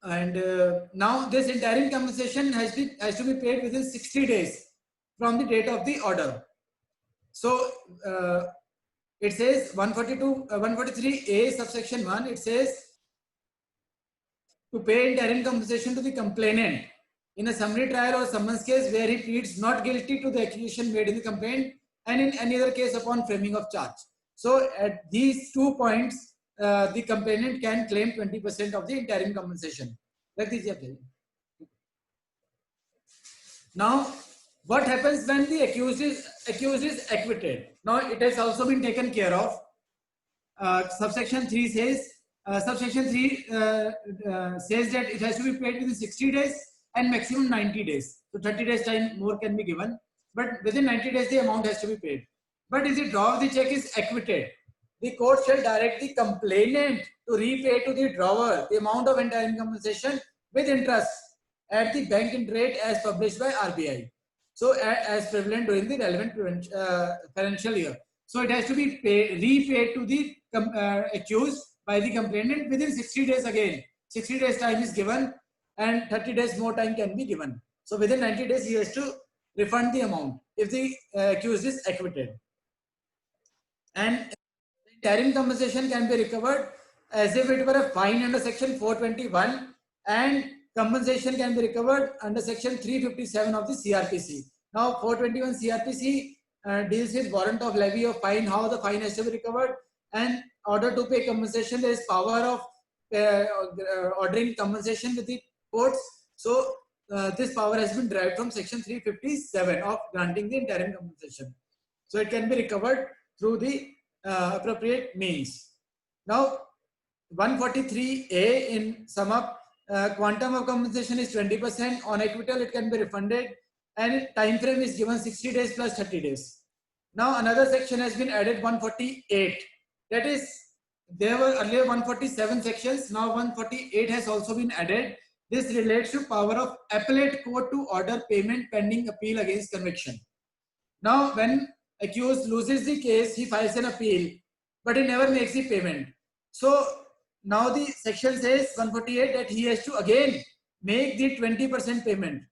And now this interim compensation has to be paid within 60 days from the date of the order. So it says 143A subsection 1, it says to pay interim compensation to the complainant in a summary trial or summons case where he pleads not guilty to the accusation made in the complaint and in any other case upon framing of charge. So at these 2 points, the complainant can claim 20% of the interim compensation. Now, what happens when the accused is acquitted? Now, it has also been taken care of. Subsection 3 says, says that it has to be paid within 60 days and maximum 90 days. So 30 days time more can be given, but within 90 days the amount has to be paid. But if the drawer of the check is acquitted, the court shall direct the complainant to repay to the drawer the amount of interim compensation with interest at the bank rate as published by RBI. So as prevalent during the relevant financial year. So it has to be repaid to the accused by the complainant within 60 days again. 60 days time is given and 30 days more time can be given. So within 90 days he has to refund the amount if the accused is acquitted. And interim compensation can be recovered as if it were a fine under section 421, and compensation can be recovered under section 357 of the CRPC. Now 421 CRPC deals with warrant of levy of fine, how the fine has to be recovered, and order to pay compensation, there is power of ordering compensation with the courts. So this power has been derived from section 357 of granting the interim compensation. So it can be recovered through the appropriate means. Now 143A in sum up, quantum of compensation is 20%. On acquittal it can be refunded and time frame is given 60 days plus 30 days. Now another section has been added, 148. That is, there were earlier 147 sections. Now 148 has also been added. This relates to power of appellate court to order payment pending appeal against conviction. Now when accused loses the case, he files an appeal, but he never makes the payment. So now the section says 148 that he has to again make the 20% payment.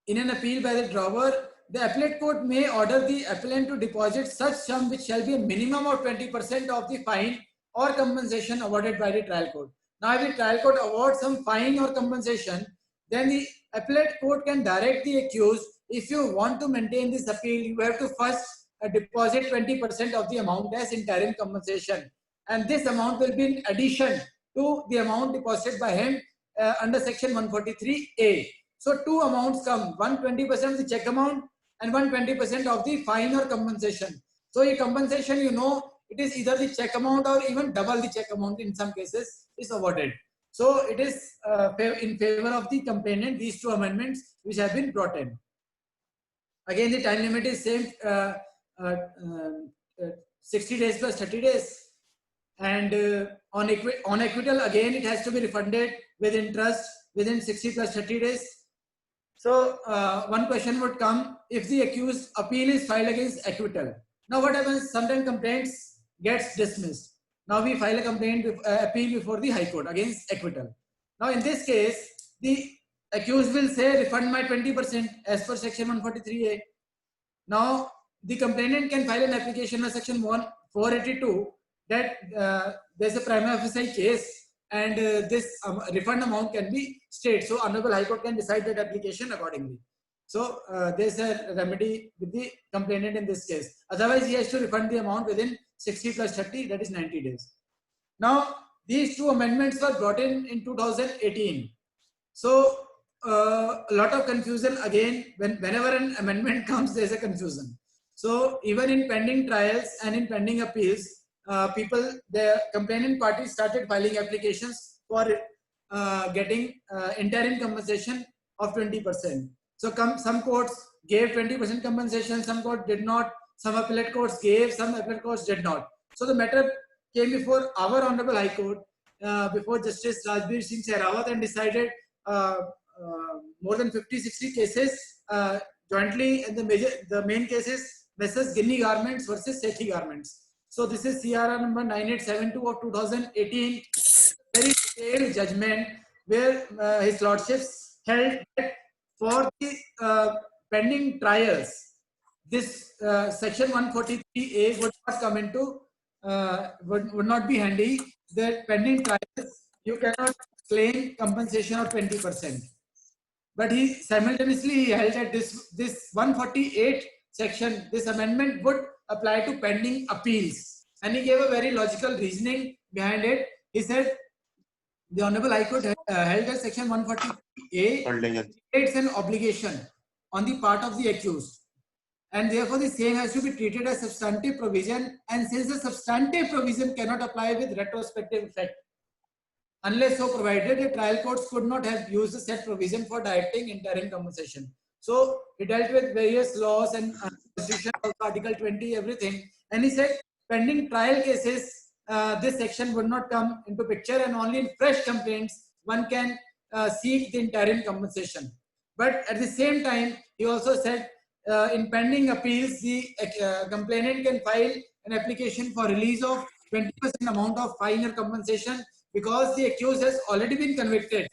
In an appeal by the drawer, the appellate court may order the appellant to deposit such sum which shall be a minimum of 20% of the fine or compensation awarded by the trial court. Now, if the trial court awards some fine or compensation, then the appellate court can direct the accused, if you want to maintain this appeal, you have to first deposit 20% of the amount as interim compensation. And this amount will be in addition to the amount deposited by him under section 143A. So two amounts come, 120% of the check amount and 120% of the fine or compensation. So a compensation, you know, it is either the check amount or even double the check amount in some cases is awarded. So it is in favor of the complainant, these two amendments which have been brought in. Again, the time limit is same, 60 days plus 30 days. And on acquittal, again, it has to be refunded with interest within 60 plus 30 days. So one question would come, if the accused appeal is filed against acquittal. Now what happens? Sometimes complaints gets dismissed. Now we file a complaint appeal before the High Court against acquittal. Now in this case, the accused will say refund my 20% as per section 143A. Now the complainant can file an application under section 482 that there's a prima facie case and this refund amount can be stayed. So Honorable High Court can decide that application accordingly. So there's a remedy with the complainant in this case. Otherwise, he has to refund the amount within 60 plus 30, that is 90 days. Now, these two amendments were brought in 2018. So a lot of confusion again. Whenever an amendment comes, there's a confusion. So even in pending trials and in pending appeals, the complainant parties started filing applications for getting interim compensation of 20%. So some courts gave 20% compensation, some courts did not, some appellate courts gave, some appellate courts did not. So the matter came before our Honorable High Court, before Justice Rajbir Singh Sehrawat, and decided more than 50-60 cases jointly, and the main cases, Messrs. Ginni Garments versus Sethi Garments. So this is CRR number 9872 of 2018, very detailed judgment where His Lordships held that for the pending trials, this section 143A would not come into, would not be handy. The pending trials, you cannot claim compensation of 20%. But he simultaneously held that this 148 section, this amendment would apply to pending appeals. And he gave a very logical reasoning behind it. He said, the Honorable High Court held that section 143A creates an obligation on the part of the accused, and therefore the same has to be treated as substantive provision, and since the substantive provision cannot apply with retrospective effect, unless so provided, the trial courts could not have used the said provision for directing interim compensation. So he dealt with various laws and Constitution, Article 20, everything, and he said pending trial cases, this section would not come into picture, and only in fresh complaints one can seek the interim compensation. But at the same time, he also said in pending appeals, the complainant can file an application for release of 20% amount of fine or compensation because the accused has already been convicted.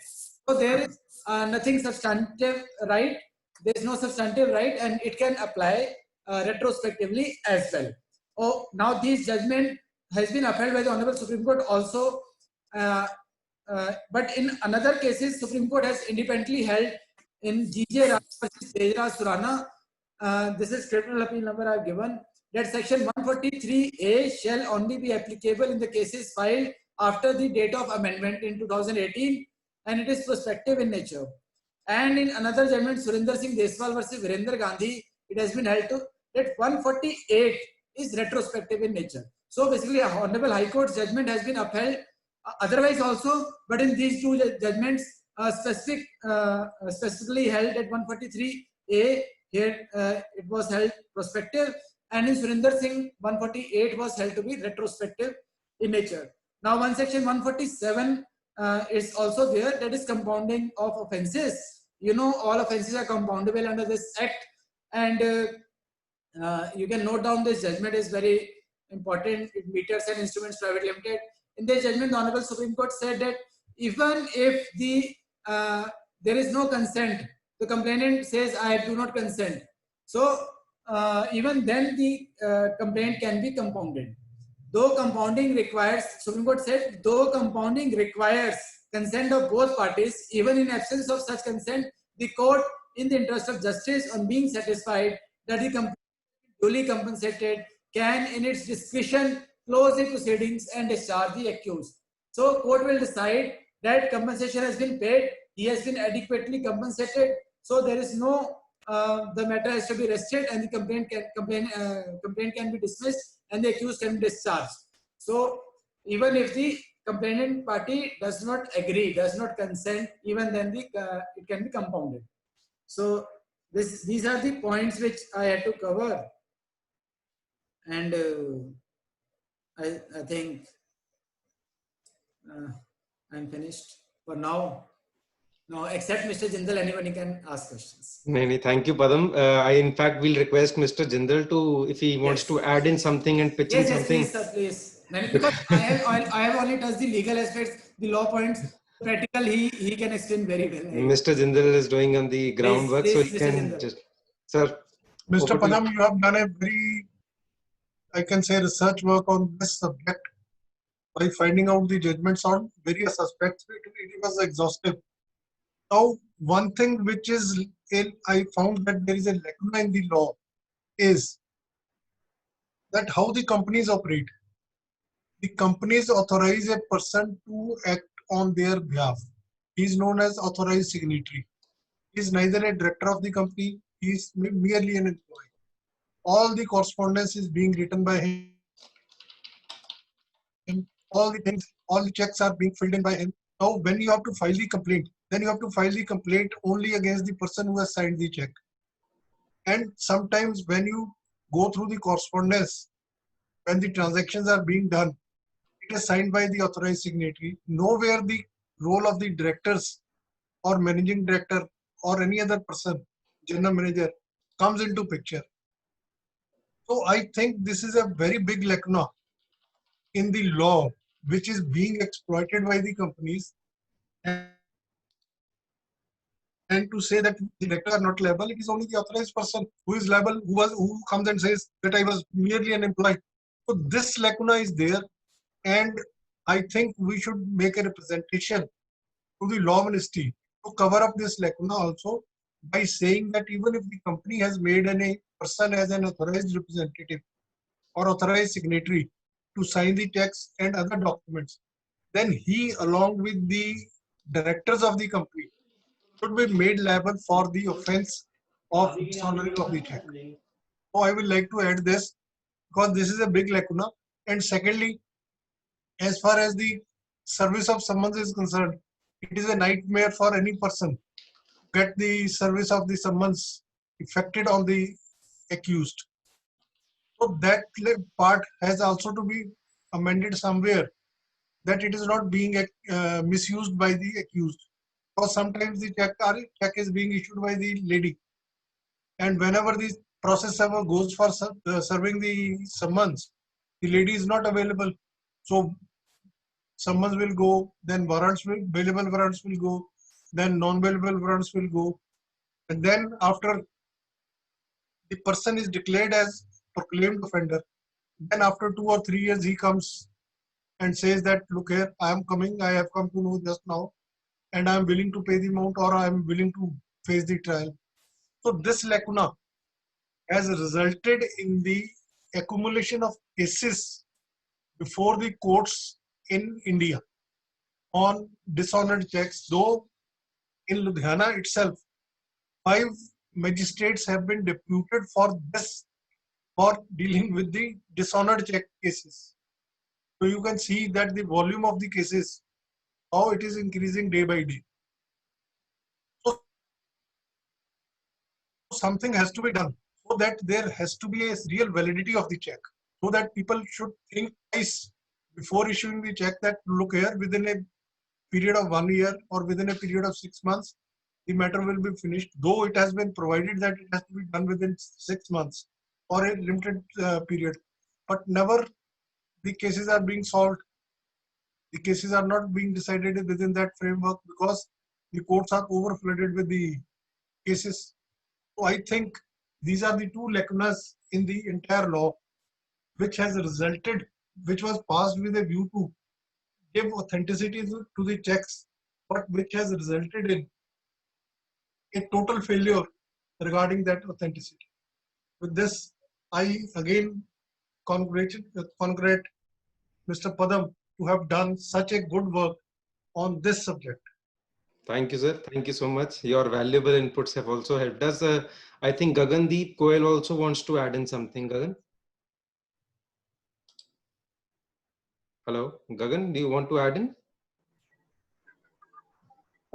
So there is nothing substantive right. There is no substantive right, and it can apply retrospectively as well. Oh, now this judgment has been upheld by the Honorable Supreme Court also. But in another cases, Supreme Court has independently held in G.J. Raj versus Tejraj Surana. This is criminal appeal number I have given, that section 143A shall only be applicable in the cases filed after the date of amendment in 2018, and it is prospective in nature. And in another judgment, Surinder Singh Deswal versus Virendra Gandhi, it has been held to that 148 is retrospective in nature. So basically, a Honorable High Court's judgment has been upheld otherwise also, but in these two judgments, specifically held at 143A, here it was held prospective, and in Surinder Singh 148 was held to be retrospective in nature. Now, one section 147 is also there, that is compounding of offences. You know, all offences are compoundable under this act, and you can note down this judgment is very important. Meters and Instruments Private Limited. In the judgment, the Honorable Supreme Court said that even if the there is no consent, the complainant says, I do not consent. So even then the complaint can be compounded. Though compounding requires, Supreme Court said, though compounding requires consent of both parties, even in absence of such consent, the court, in the interest of justice, on being satisfied that the complainant duly compensated, can in its discretion close the proceedings and discharge the accused. So court will decide that compensation has been paid, he has been adequately compensated, so there is no, the matter has to be rested, and the complaint can be dismissed and the accused can be discharged. So even if the complainant party does not agree, does not consent, even then it can be compounded. So these are the points which I had to cover, and I think I'm finished for now. No, except Mr. Jindal, anybody can ask questions. No, thank you, Padam. I in fact will request Mr. Jindal to, if he wants to add in something and pitch in something. Yes, sir, please. Because I have only touched the legal aspects, the law points. Practical, he can explain very well. Mr. Jindal is doing on the groundwork, so he can just, sir. Mr. Padam, you have done a very, I can say, research work on this subject by finding out the judgments on various aspects. It was exhaustive. Now, one thing which is I found that there is a lacuna in the law is that how the companies operate. The companies authorize a person to act on their behalf. He is known as authorized signatory. He is neither a director of the company, he is merely an employee. All the correspondence is being written by him. All the things, all the checks are being filled in by him. Now, when you have to file the complaint, then you have to file the complaint only against the person who has signed the check. And sometimes when you go through the correspondence, when the transactions are being done, it is signed by the authorized signatory. Nowhere the role of the directors or managing director or any other person, general manager, comes into picture. So I think this is a very big lacuna in the law, which is being exploited by the companies. And to say that the director are not liable, it is only the authorized person who is liable, who comes and says that I was merely an employee. So this lacuna is there, and I think we should make a representation to the law ministry to cover up this lacuna also by saying that even if the company has made a person as an authorized representative or authorized signatory to sign the checks and other documents, then he, along with the directors of the company, should be made liable for the offense of dishonoring of the check. So I would like to add this because this is a big lacuna. And secondly, as far as the service of summons is concerned, it is a nightmare for any person to get the service of the summons effected on the accused. So that part has also to be amended somewhere, that it is not being misused by the accused. Because sometimes the check is being issued by the lady, and whenever the process server goes for serving the summons, the lady is not available. So summons will go, then bailable warrants will go, then non-bailable warrants will go, and then after the person is declared as proclaimed offender, then after 2 or 3 years he comes and says that, look here, I am coming, I have come to know just now, and I am willing to pay the amount, or I am willing to face the trial. So this lacuna has resulted in the accumulation of cases before the courts in India on dishonored checks, though in Ludhiana itself, 5 magistrates have been deputed for this, for dealing with the dishonored check cases. So you can see that the volume of the cases, how it is increasing day by day. So something has to be done so that there has to be a real validity of the check, so that people should think twice before issuing the check that, look here, within a period of 1 year or within a period of 6 months, the matter will be finished, though it has been provided that it has to be done within 6 months or a limited period. But never the cases are being solved. The cases are not being decided within that framework because the courts are overflooded with the cases. So I think these are the 2 lacunas in the entire law, which has resulted, which was passed with a view to give authenticity to the checks, but which has resulted in a total failure regarding that authenticity. With this, I again congratulate Mr. Padam to have done such a good work on this subject. Thank you, sir. Thank you so much. Your valuable inputs have also helped us. I think Gagandeep Goel also wants to add in something. Gagan? Hello, Gagan, do you want to add in?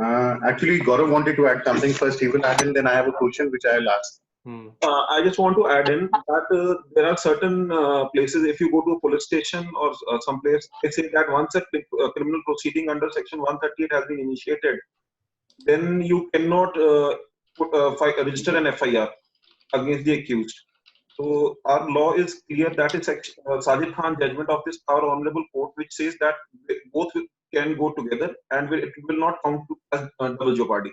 Actually, Gaurav wanted to add something first. He will add in, then I have a question which I will ask. I just want to add in that there are certain places, if you go to a police station or some place, they say that once a criminal proceeding under section 138 has been initiated, then you cannot register an FIR against the accused. So our law is clear. That is Sajid Khan judgment of this our honorable court, which says that both can go together and it will not count as double jeopardy.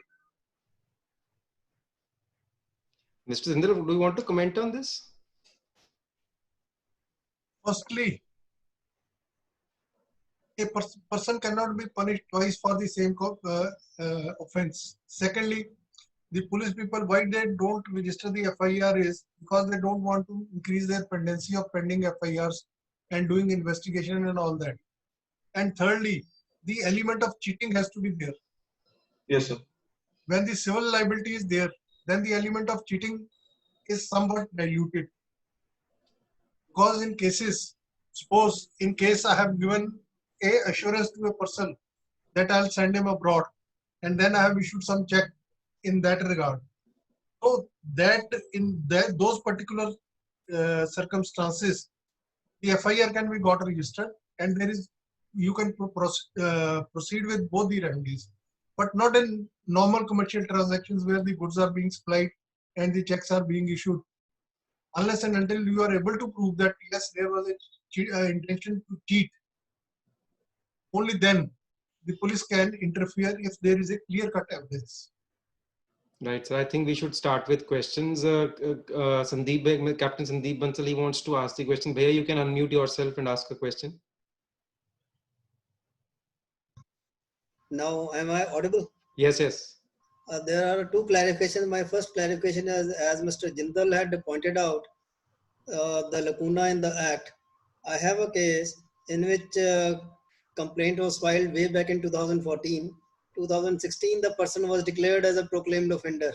Mr. Zindal, do you want to comment on this? Firstly, a person cannot be punished twice for the same offense. Secondly, the police people, why they don't register the FIR is because they don't want to increase their pendency of pending FIRs and doing investigation and all that. And thirdly, the element of cheating has to be there. Yes, sir. When the civil liability is there, then the element of cheating is somewhat diluted. Because in cases, suppose in case I have given a assurance to a person that I'll send him abroad, and then I have issued some check in that regard. So that in that those particular circumstances, the FIR can be got registered, and there is you can proceed with both the remedies, but not in normal commercial transactions where the goods are being supplied and the checks are being issued. Unless and until you are able to prove that yes, there was a intention to cheat, only then the police can interfere if there is a clear-cut evidence. Right. So I think we should start with questions. Sandeep, Captain Sandeep Bansal wants to ask the question. Bhaiya, you can unmute yourself and ask a question. Now, am I audible? Yes, yes. There are two clarifications. My first clarification is, as Mr. Jindal had pointed out, the lacuna in the act. I have a case in which complaint was filed way back in 2014. 2016, the person was declared as a proclaimed offender.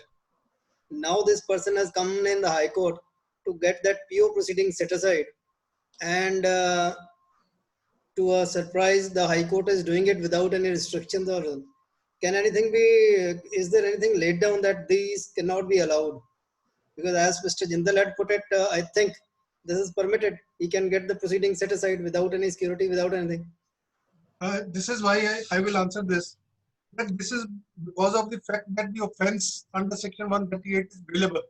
Now this person has come in the High Court to get that PO proceeding set aside. And to a surprise, the High Court is doing it without any restrictions or can anything be, is there anything laid down that these cannot be allowed? Because as Mr. Jindal had put it, I think this is permitted. He can get the proceeding set aside without any security, without anything. This is why I will answer this. That this is because of the fact that the offence under section 138 is bailable.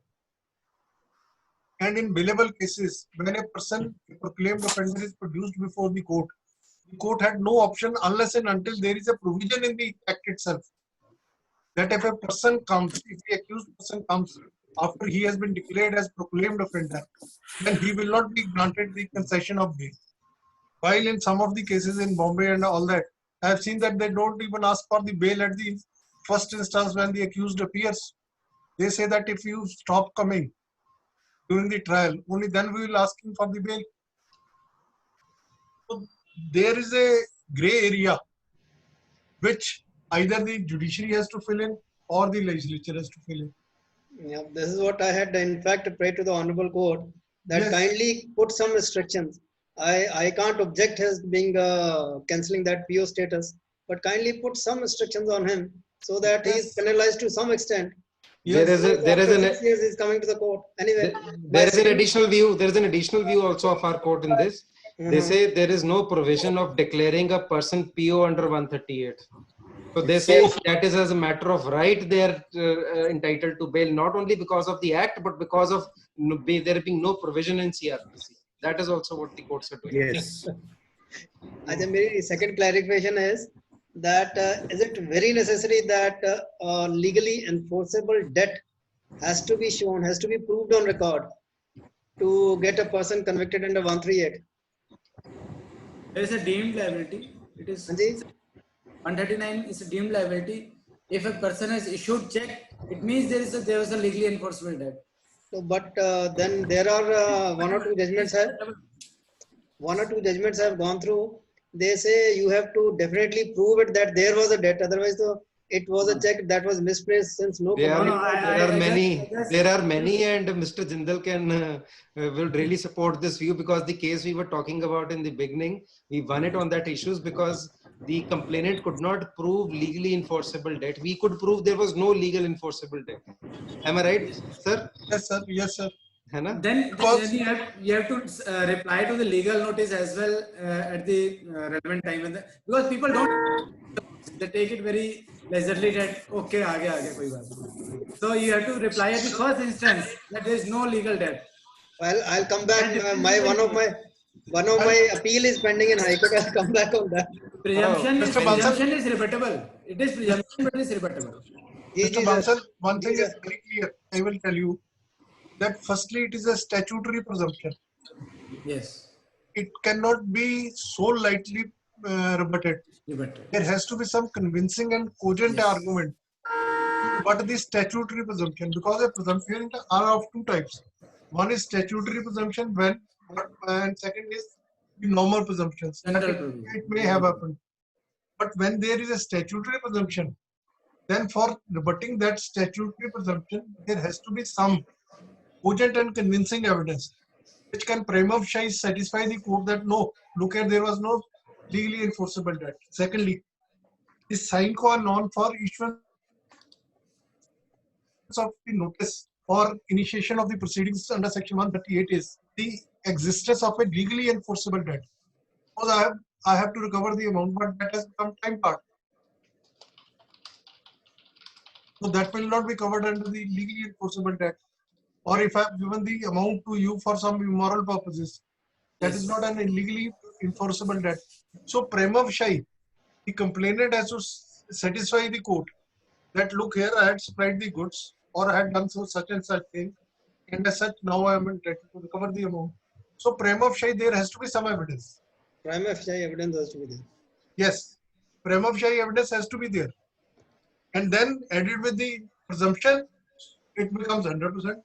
And in bailable cases, when a person, a proclaimed offender is produced before the court had no option unless and until there is a provision in the act itself that if a person comes, if the accused person comes after he has been declared as proclaimed offender, then he will not be granted the concession of bail. While in some of the cases in Bombay and all that, I have seen that they don't even ask for the bail at the first instance when the accused appears. They say that if you stop coming during the trial, only then we will ask him for the bail. So there is a gray area which either the judiciary has to fill in or the legislature has to fill in. Yeah, this is what I had in fact prayed to the Honorable Court that Yes. kindly put some restrictions. I can't object his being cancelling that PO status, but kindly put some restrictions on him so that he is Yes. penalized to some extent. There is After an 6 years he's coming to the court. Anyway, there is an additional view. There is an additional view also of our court in this. They say there is no provision of declaring a person PO under 138. So they say that is as a matter of right they are entitled to bail, not only because of the act but because of there being no provision in CRPC. That is also what the courts are doing. Yes. I think my second clarification is that is it very necessary that legally enforceable debt has to be shown, has to be proved on record to get a person convicted under 138? There is a deemed liability. It is Anji? 139 is a deemed liability. If a person has issued check, it means there was a legally enforceable debt. So, but then there are one or two judgments have gone through. They say you have to definitely prove it that there was a debt. Otherwise, it was a check that was misplaced since no. There are many, I and Mr. Jindal can will really support this view because the case we were talking about in the beginning, we won it on that issues because the complainant could not prove legally enforceable debt. We could prove there was no legal enforceable debt. Am I right, sir? Yes, sir. Yes, sir. Then you have to reply to the legal notice as well at the relevant time. Because people don't, they take it very leisurely that okay, aage koi baat nahi. So you have to reply at the first instance that there is no legal debt. Well, I'll come back. One of my appeal is pending in High Court. I'll come back on that. Presumption is rebuttable. It is presumption, but it is rebuttable. Mr. Bansal, one thing is very clear. I will tell you that firstly, it is a statutory presumption. Yes. It cannot be so lightly rebutted. There has to be some convincing and cogent argument what is the statutory presumption? Because a presumption are of two types. One is statutory presumption when, and second is the normal presumptions. That General it, provision. it may have happened. But when there is a statutory presumption, then for rebutting that statutory presumption, there has to be some cogent and convincing evidence which can prima facie satisfy the court that no, look at, there was no legally enforceable debt. Secondly, the sine qua non for issuance of the notice or initiation of the proceedings under section 138 is the existence of a legally enforceable debt. Because I have to recover the amount, but that has become time part. So that will not be covered under the legally enforceable debt. Or if I have given the amount to you for some immoral purposes, that is not an illegally enforceable debt. So prima facie, the complainant has to satisfy the court that look here, I had supplied the goods or I had done so such and such thing, and as such now I am entitled to recover the amount. So prima facie, there has to be some evidence. Prima facie evidence has to be there. Yes, prima facie evidence has to be there, and then added with the presumption, it becomes 100%.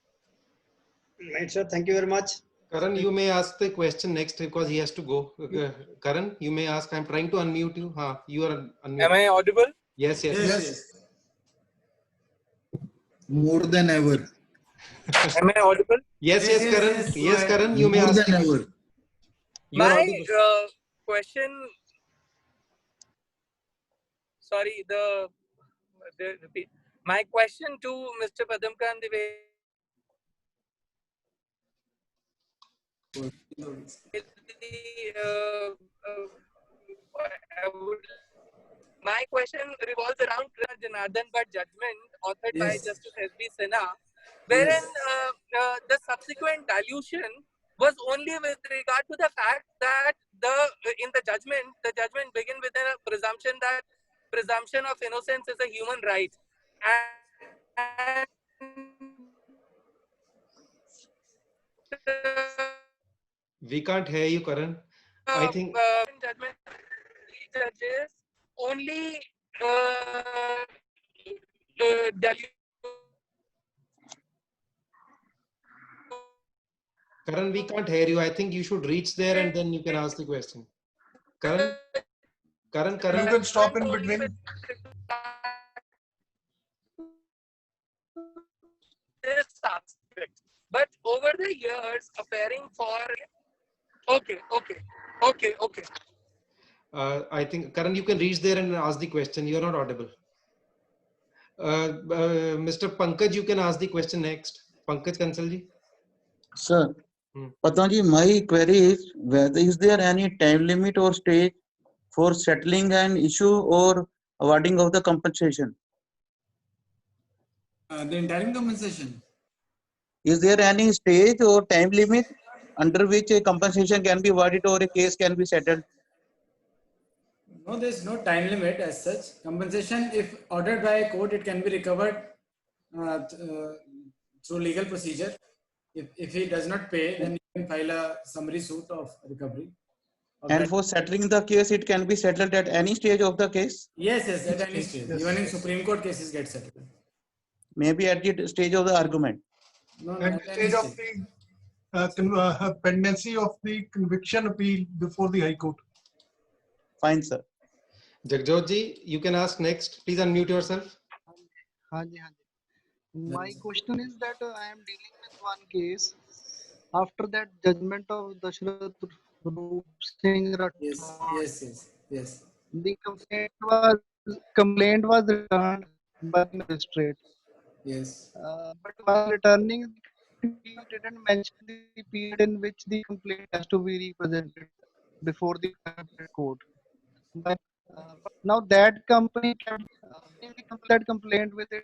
Right, sir. Thank you very much. Karan, you may ask the question next because he has to go. Karan, you may ask. I'm trying to unmute you. You are unmuted. Am I audible? Yes, yes. Yes. More than ever. Am I audible? Yes, Yes, yes, Karan. yes, Yes, go Karan, you may More ask. than ever. You are My audible. question. Sorry, repeat. My question to Mr. Padamkar my question revolves around Janardhan Bhatt judgment authored by Yes. Justice S.B. Sinha, wherein the subsequent dilution was only with regard to the fact that in the judgment begin with a presumption that presumption of innocence is a human right, and We can't hear you, Karan. I think judgment judges only Karan, we can't hear you. I think you should reach there and then you can ask the question. Karan, You Karan. can stop in between. This aspect, but over the years appearing for okay. I think, Karan, you can reach there and ask the question. You are not audible. Mr. Pankaj, you can ask the question next. Pankaj Kansalji. Sir, Patanji, my query is whether is there any time limit or stage for settling an issue or awarding of the compensation? The interim compensation. Is there any stage or time limit under which a compensation can be awarded or a case can be settled? No, there is no time limit as such. Compensation, if ordered by a court, it can be recovered through legal procedure. If he does not pay, then he can file a summary suit of recovery. And for settling the case, it can be settled at any stage of the case? Yes, at any stage. Yes. Even in Supreme Court cases get settled. Maybe at the stage of the argument. No, At at the any stage of the pendency of the conviction appeal before the High Court. Fine, sir. Jagjotji, you can ask next. Please unmute yourself. Hanji. My question is that I am dealing with one case. After that judgment of Dashrath Roop Singh Rathod, Yes. the complaint was returned by the magistrate. Yes. But while returning, he didn't mention the period in which the complaint has to be represented before the court. But now that company kept that complaint with it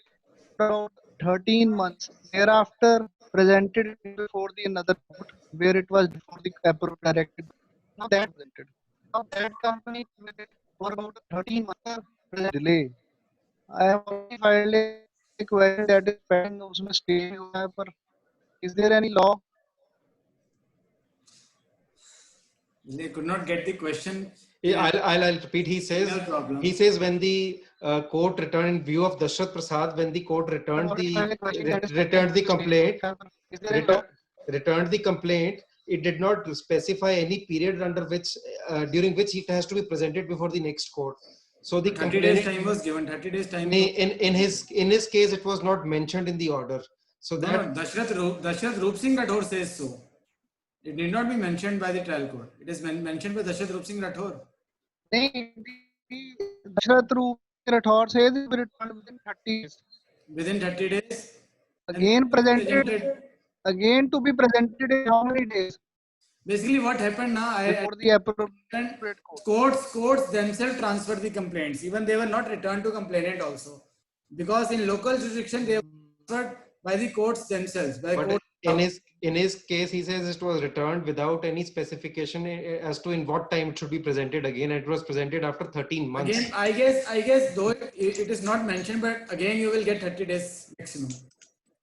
around 13 months. Thereafter, presented it before the another court where it was before the approved directed. Now that presented. Now that company with it for about 13 months delay. I have already filed a query that is pending of some stay. Is there any law? They could not get the question. I'll repeat. He says when the court returned in view of Dashrath Prasad when the court returned Returned the complaint. Is there a Returned the complaint. It did not specify any period under which during which it has to be presented before the next court. So the 30 days time was given. 30 days time. In his case, it was not mentioned in the order. So that Dashrath Roop Singh Rathore says so. It need not be mentioned by the trial court. It is mentioned by Dashrath Roop Singh Rathore. Dashrath Roop Singh Rathore says it will be returned within 30 days. Within 30 days. Again presented. Again to be presented in how many days? Basically, what happened now? Before the appropriate Courts themselves transferred the complaints. Even they were not returned to complainant also, because in local jurisdiction they were transferred by the courts themselves. But in his case, he says it was returned without any specification as to in what time it should be presented again. It was presented after 13 months. Again, I guess though it is not mentioned, but again you will get 30 days maximum.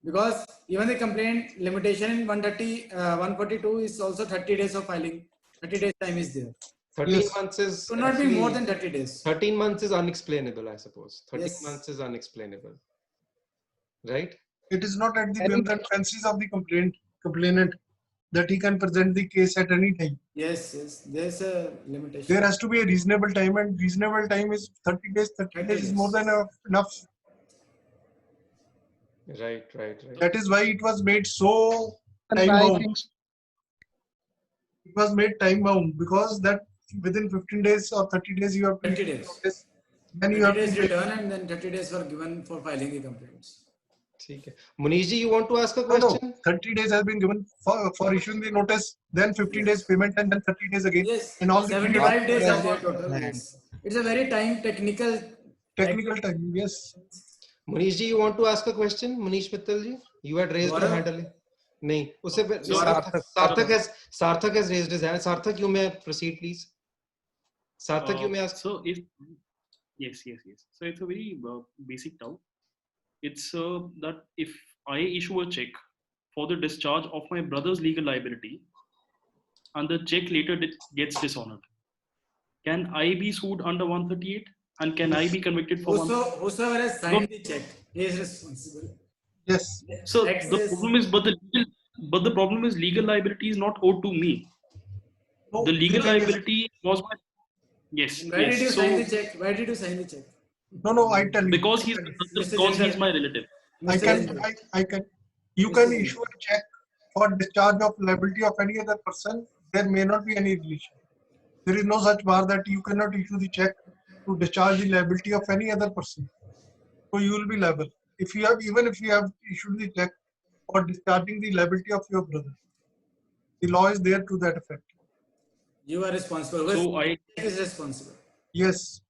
Because even the complaint limitation in 142 is also 30 days of filing. 30 days time is there. 13 months is should not be more than 30 days. 13 months is unexplainable, I suppose. 13 Yes. months is unexplainable. Right? It is not at the whims and fancies of the complainant that he can present the case at any time. Yes, there's a limitation. There has to be a reasonable time, and reasonable time is 30 days. 30 days is more than enough. Right. That is why it was made so time bound. It was made time bound because that within 15 days or 30 days you have 30 days. Notice, then 30 you have days to return and then 30 days were given for filing the complaints. Munish ji, you want to ask a question? No, 30 days has been given for issuing the notice, then 15 days payment, and then 30 days again. Yes, and all 75 days are there total. Yes. It's a very technical time. Yes. Munish ji, you want to ask a question? Munish Mittal ji, you had raised your hand. नहीं, उससे Sarthak has raised his hand. Sarthak, you may proceed, please. Sarthak, you may ask. So if yes. So it's a very basic doubt. It's that if I issue a check for the discharge of my brother's legal liability, and the check later gets dishonored, can I be sued under 138? And can I be convicted for whosoever has signed the check, he is responsible. Yes. So the problem is, but the problem is legal liability is not owed to me. No, the legal liability was my Why did you sign the check? Why did you sign the check? No, I tell you. Because he's my relative. I can. You can issue a check for discharge of liability of any other person. There may not be any relation. There is no such bar that you cannot issue the check to discharge the liability of any other person. So you will be liable. Even if you have issued the check for discharging the liability of your brother, the law is there to that effect. You are responsible. So I is responsible. Yes.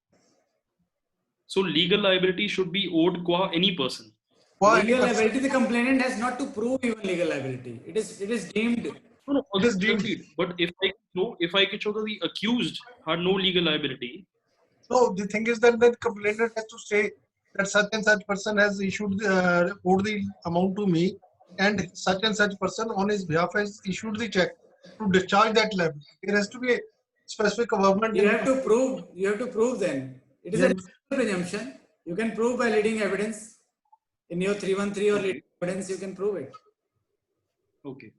So legal liability should be owed qua any person. Legal liability, the complainant has not to prove even legal liability. It is deemed. No, it is deemed. But if I could show that the accused had no legal liability. No, the thing is that the complainant has to say that such and such person has owed the amount to me, and such person on his behalf has issued the check to discharge that liability. There has to be a specific government. You have to prove then. It is a presumption. You can prove by leading evidence. In your 313 or leading evidence, you can prove it. Okay.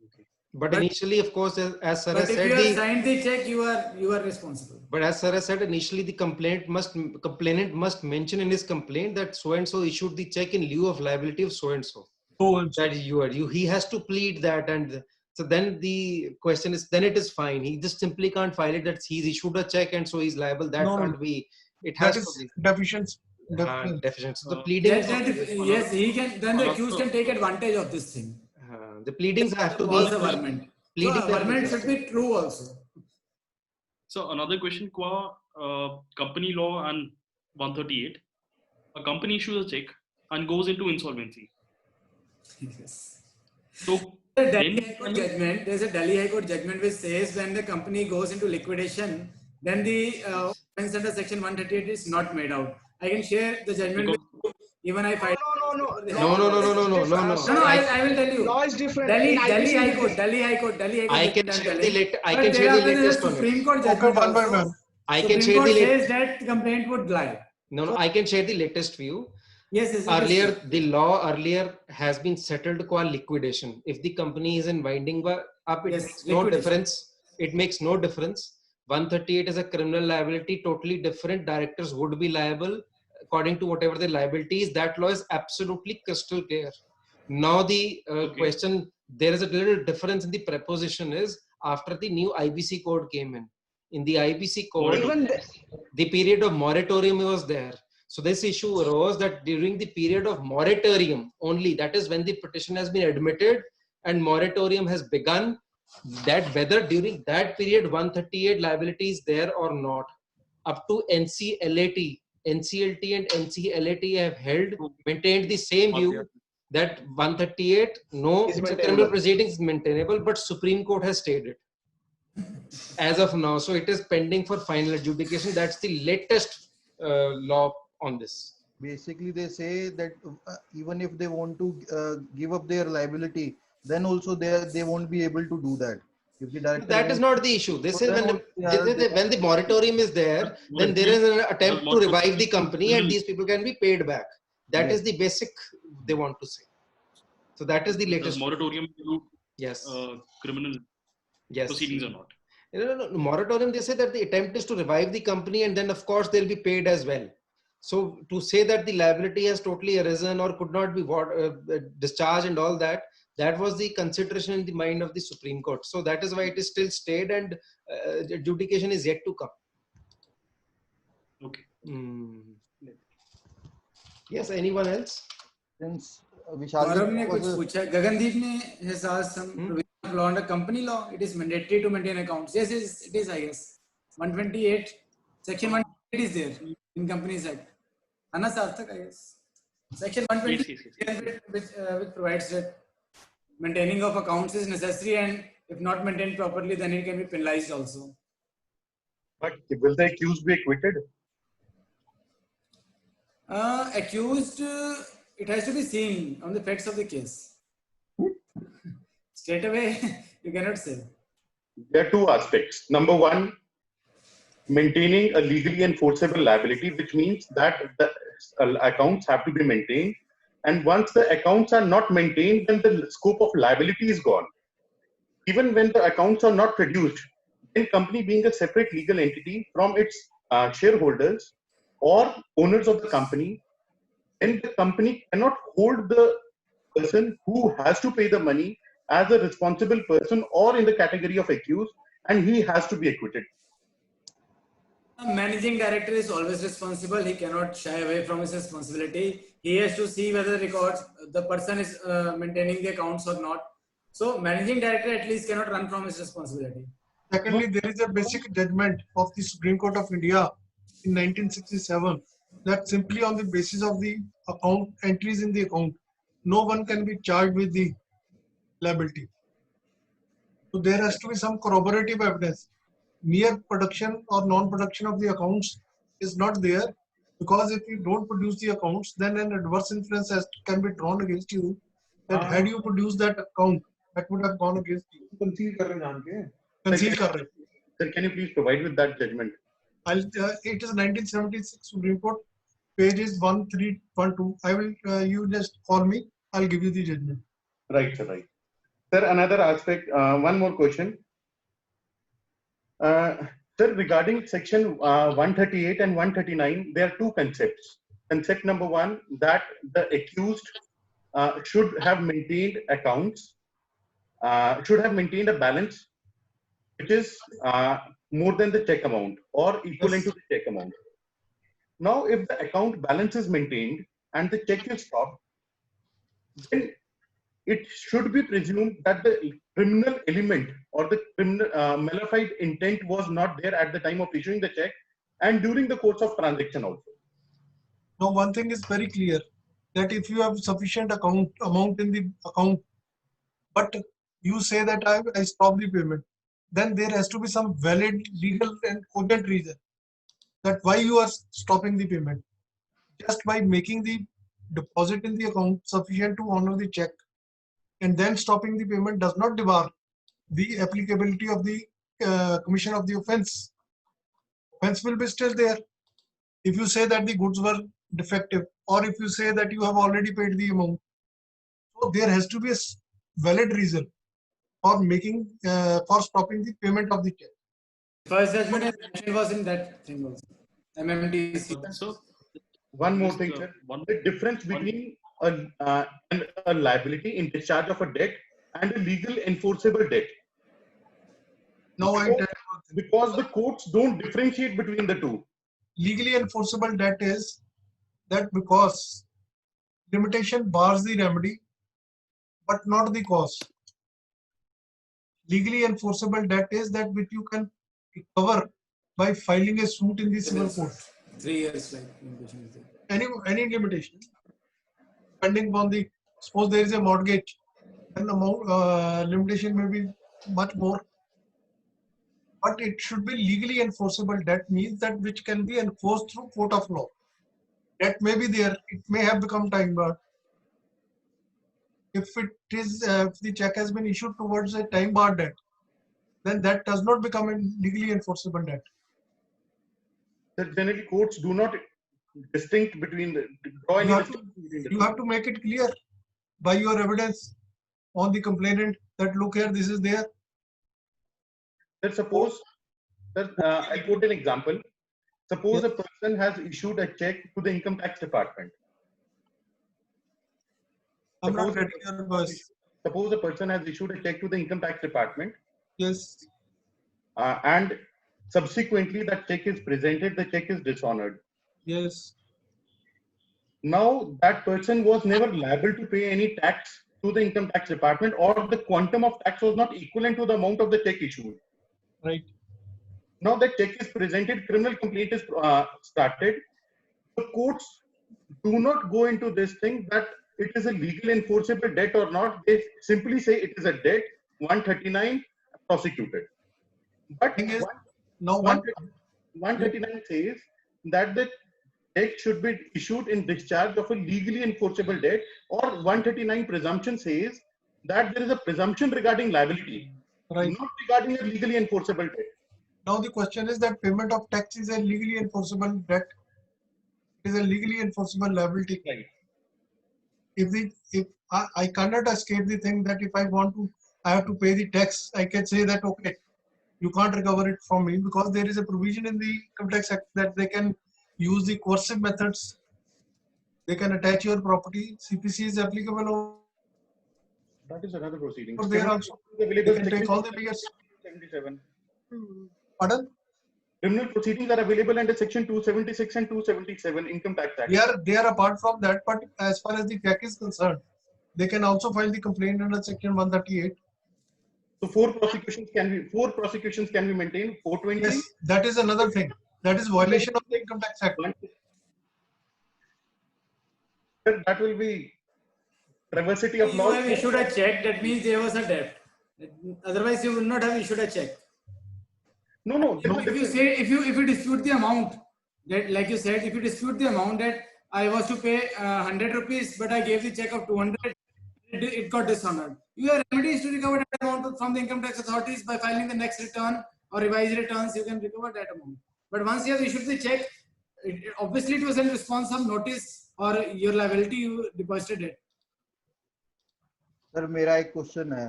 But initially, of course, as Sarah said, if you have signed the check, you are responsible. But as Sarah said, initially the complainant must mention in his complaint that so and so issued the check in lieu of liability of so and so. That he has to plead that, and so then the question is, then it is fine. He just simply can't file it that he's issued a check and so he's liable. That can't be. It has to be deficiency. So the pleading. Yes, he can. Then the accused can take advantage of this thing. The pleadings have to be. Also, averment should be true also. So another question, qua company law and 138, a company issues a check and goes into insolvency. Yes. So there's a Delhi High Court judgment which says when the company goes into liquidation, then the offense under section 138 is not made out. I can share the judgment with you. Even I find No. I will tell you. Law is different. Delhi High Court. I can share the latest on Supreme it. Court judgment. I can share Supreme Court the says that complaint would lie. No, I can share the latest view. Yes, yes. Earlier, the law earlier has been settled qua liquidation. If the company is in winding up, it Yes, makes no liquidation. difference. It makes no difference. 138 is a criminal liability, totally different. Directors would be liable according to whatever the liability is. That law is absolutely crystal clear. Now the question, there is a little difference in the preposition is after the new IBC code came in. In the IBC code, the period of moratorium was there. So this issue arose that during the period of moratorium only, that is when the petition has been admitted and moratorium has begun, that whether during that period 138 liability is there or not, up to NCLAT, NCLT and NCLAT have held, maintained the same view that 138, no, it's a criminal proceedings is maintainable, but Supreme Court has stayed it as of now. So it is pending for final adjudication. That's the latest law on this. Basically, they say that even if they want to give up their liability, then also they won't be able to do that. If the director that is not the issue. This is when the moratorium is there, then there is an attempt to revive the company and these people can be paid back. That is the basic they want to say. So that is the latest. Moratorium to yes. Criminal proceedings or not? No, moratorium, they say that the attempt is to revive the company and then of course they'll be paid as well. So to say that the liability has totally arisen or could not be discharged and all that, that was the consideration in the mind of the Supreme Court. So that is why it is still stayed and adjudication is yet to come. Okay. Yes, anyone else? Since Gaurav ने कुछ पूछा, Gagandeep ने has asked some provision of law under company law. It is mandatory to maintain accounts. Yes, it is, I guess. 128, section 128 is there in Companies Act. Anna Sarthak, I guess. Section 128 which provides that maintaining of accounts is necessary and if not maintained properly, then it can be penalized also. But will the accused be acquitted? Accused, it has to be seen on the facts of the case. Straight away, you cannot say. There are two aspects. Number one, maintaining a legally enforceable liability, which means that the accounts have to be maintained. And once the accounts are not maintained, then the scope of liability is gone. Even when the accounts are not produced, then company being a separate legal entity from its shareholders or owners of the company, then the company cannot hold the person who has to pay the money as a responsible person or in the category of accused, and he has to be acquitted. A managing director is always responsible. He cannot shy away from his responsibility. He has to see whether the person is maintaining the accounts or not. So managing director at least cannot run from his responsibility. Secondly, there is a basic judgment of the Supreme Court of India in 1967 that simply on the basis of the account entries in the account, no one can be charged with the liability. So there has to be some corroborative evidence. Mere production or non-production of the accounts is not there, because if you don't produce the accounts, then an adverse inference can be drawn against you that had you produced that account, that would have gone against you. Conceal kar rahe. Sir, can you please provide with that judgment? It is 1976 Supreme Court, pages 1312. I will. You just call me. I'll give you the judgment. Right, sir. Right. Sir, another aspect. One more question. Sir, regarding section 138 and 139, there are two concepts. Concept number one, that the accused should have maintained accounts, should have maintained a balance which is more than the check amount or equivalent to the check amount. Now, if the account balance is maintained and the check is stopped, then it should be presumed that the criminal element or the criminal malified intent was not there at the time of issuing the check and during the course of transaction also. Now, one thing is very clear, that if you have sufficient amount in the account, but you say that I stop the payment, then there has to be some valid, legal and cogent reason that why you are stopping the payment. Just by making the deposit in the account sufficient to honor the check and then stopping the payment does not debar the applicability of the commission of the offense. Offense will be still there. if you say that the goods were defective, or if you say that you have already paid the amount, so there has to be a valid reason for making for stopping the payment of the check. First judgment I mentioned was in that thing also. MMTC. So One more just, thing, sir. one The difference between a liability in discharge of a debt and a legal enforceable debt. Now I tell Because the courts don't differentiate between the two. Legally enforceable debt is that because limitation bars the remedy, but not the cause. Legally enforceable debt is that which you can recover by filing a suit in the civil court. 3 years like limitation is there. Any limitation, depending upon the, suppose there is a mortgage, then amount limitation may be much more. But it should be legally enforceable debt, means that which can be enforced through court of law. Debt may be there, it may have become time barred. If it is, if the check has been issued towards a time barred debt, then that does not become a legally enforceable debt. That generally courts do not distinct between the draw any distinction between the You two. have to make it clear by your evidence on the complainant that look here, this is there. Let's suppose, I quote an example. Suppose a person has issued a check to the income tax department. I'm not getting your voice. Suppose a person has issued a check to the income tax department. Yes. And subsequently that check is presented, the check is dishonored. Yes. Now that person was never liable to pay any tax to the income tax department, or the quantum of tax was not equivalent to the amount of the check issued. Right. Now the check is presented, criminal complaint is started. The courts do not go into this thing that it is a legal enforceable debt or not. They simply say it is a debt, 139 prosecuted. But now 139 says that the debt should be issued in discharge of a legally enforceable debt, or 139 presumption says that there is a presumption regarding liability, right, not regarding a legally enforceable debt. Now the question is that payment of tax is a legally enforceable debt. It is a legally enforceable liability. Right. If I cannot escape the thing that if I want to, I have to pay the tax, I can say that okay, you can't recover it from me, because there is a provision in the Income Tax Act that they can use the coercive methods. They can attach your property. CPC is applicable. That is another proceeding. They are also available. They can take all the measures. 77. Pardon? Criminal proceedings are available under section 276 and 277 Income Tax Act. They are apart from that, but as far as the check is concerned, they can also file the complaint under section 138. So four prosecutions can be maintained. 420. Yes, that is another thing. That is violation of the Income Tax Act. That will be diversity of law. You have issued a check, that means there was a debt. Otherwise, you would not have issued a check. No. If you say, if you dispute the amount, that like you said, if you dispute the amount that I was to pay 100 rupees, but I gave the check of 200, it got dishonored. Your remedy is to recover that amount from the income tax authorities by filing the next return or revised returns. You can recover that amount. But once you have issued the check, obviously it was in response of notice or your liability, you deposited it. Sir मेरा एक question है.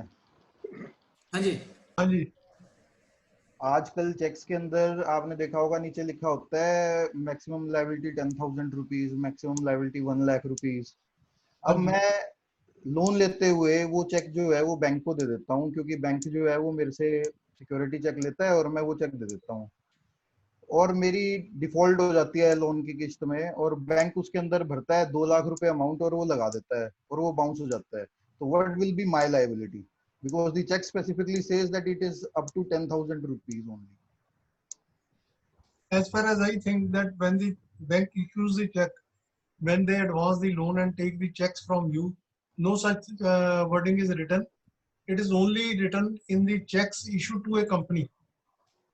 हाँ जी. हाँ जी. आजकल checks के अंदर आपने देखा होगा नीचे लिखा होता है maximum liability 10,000 rupees, maximum liability 1 lakh rupees. अब मैं लोन लेते हुए वो चेक जो है वो बैंक को दे देता हूँ, क्योंकि बैंक जो है वो मेरे से सिक्योरिटी चेक लेता है और मैं वो चेक दे देता हूँ, और मेरी डिफॉल्ट हो जाती है लोन की किस्त में, और बैंक उसके अंदर भरता है 2 लाख रुपए अमाउंट और वो लगा देता है और वो बाउंस हो जाता है. तो what will be my liability? Because the check specifically says that it is up to 10,000 rupees only. As far as I think that when the bank issues the check, when they advance the loan and take the checks from you, no such wording is written. It is only written in the checks issued to a company.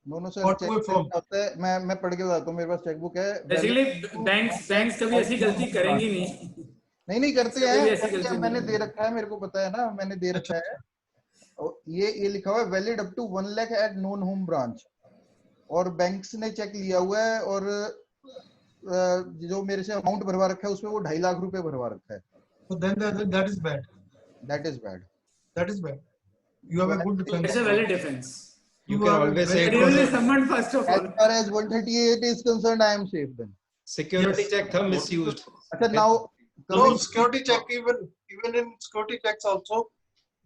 No sir. Check होता है, मैं पढ़ के बताता हूँ, मेरे पास chequebook है. Basically, banks कभी ऐसी गलती करेंगी नहीं. नहीं करते हैं. मैंने दे रखा है, मेरे को पता है ना, मैंने दे रखा है. ये लिखा हुआ है valid up to 1 lakh at non home branch, और बैंक्स ने चेक लिया हुआ है और जो मेरे से अमाउंट भरवा रखा है उसमें वो 2.5 लाख रुपए भरवा रखा है. So then that is bad. That is bad. That is bad. You have a good defense. It's a valid defense. You can always say it But you was will a summon first of As all. far as 138 is concerned, I am safe then. security Yes. check था misused. अच्छा, now No, security check, even in security checks also,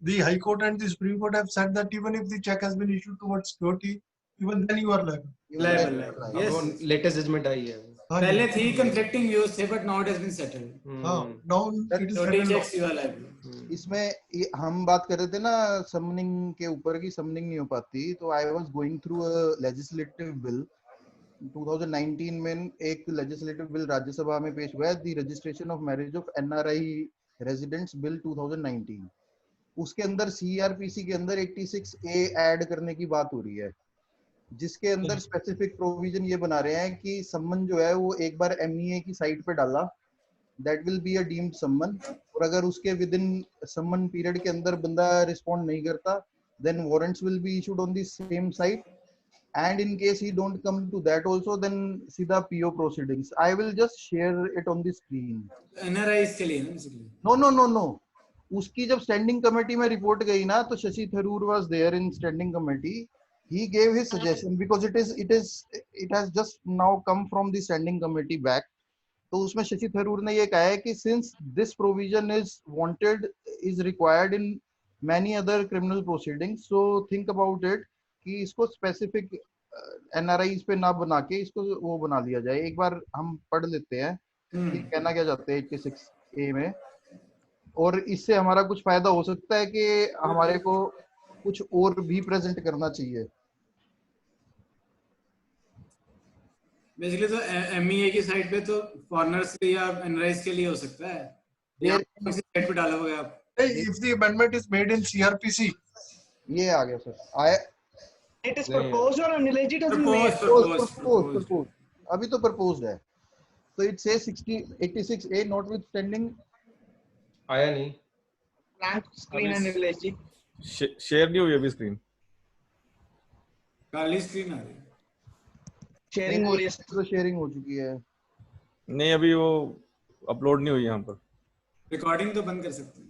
the High Court and the Supreme Court have said that even if the check has been issued towards security, even then you are liable. Liable. अब Yes. वो latest judgment आई है. पहले थी conflicting views थे, but now it has been settled. Now it is Security settled. checks you are liable. इसमें हम बात कर रहे थे ना समनिंग के ऊपर की, समनिंग नहीं हो पाती, तो I was going through a legislative bill 2019 में. एक लेजिस्लेटिव बिल राज्यसभा में पेश हुआ है, the registration of marriage of NRI residents bill 2019. उसके अंदर सीआरपीसी के अंदर 86A ऐड करने की बात हो रही है, जिसके अंदर स्पेसिफिक प्रोविजन ये बना रहे हैं कि सम्मन जो है वो एक बार MEA की साइट पे डाला, that will be a deemed सम्मन, और अगर उसके विद इन सम्मन पीरियड के अंदर बंदा रिस्पॉन्ड नहीं करता, then warrants will be issued on the same site, and in case he don't come to that also, then सीधा PO proceedings. I will just share it on the screen. NRIs के लिए ना basically. No. उसकी जब standing committee में report गई ना, तो Shashi Tharoor was there in standing committee. He gave his suggestion because it has just now come from the standing committee back. तो उसमें शशि थरूर ने ये कहा है कि since this provision is required in many other criminal proceedings, so think about it कि इसको specific NRIs पे ना बना के इसको वो बना लिया जाए. एक बार हम पढ़ लेते हैं कि कहना क्या चाहते हैं 86A में, और इससे हमारा कुछ फायदा हो सकता है कि हमारे को कुछ और भी प्रेजेंट करना चाहिए. बेसिकली तो MEA की साइट पे तो फॉरेनर्स के या NRIs के लिए हो सकता है. किसी साइट पे डाला हुआ है आप. If the amendment is made in CRPC, ये आ गया sir. It is proposed or Nilesh it has been made? Proposed. अभी तो proposed है. So it says 86A notwithstanding. आया नहीं. Blank screen है Nilesh जी. शेयर नहीं हुई अभी स्क्रीन. खाली स्क्रीन आ रही है. शेयरिंग हो रही है. तो शेयरिंग हो चुकी है. नहीं, अभी वो अपलोड नहीं हुई यहाँ पर. रिकॉर्डिंग तो बंद कर सकते हैं.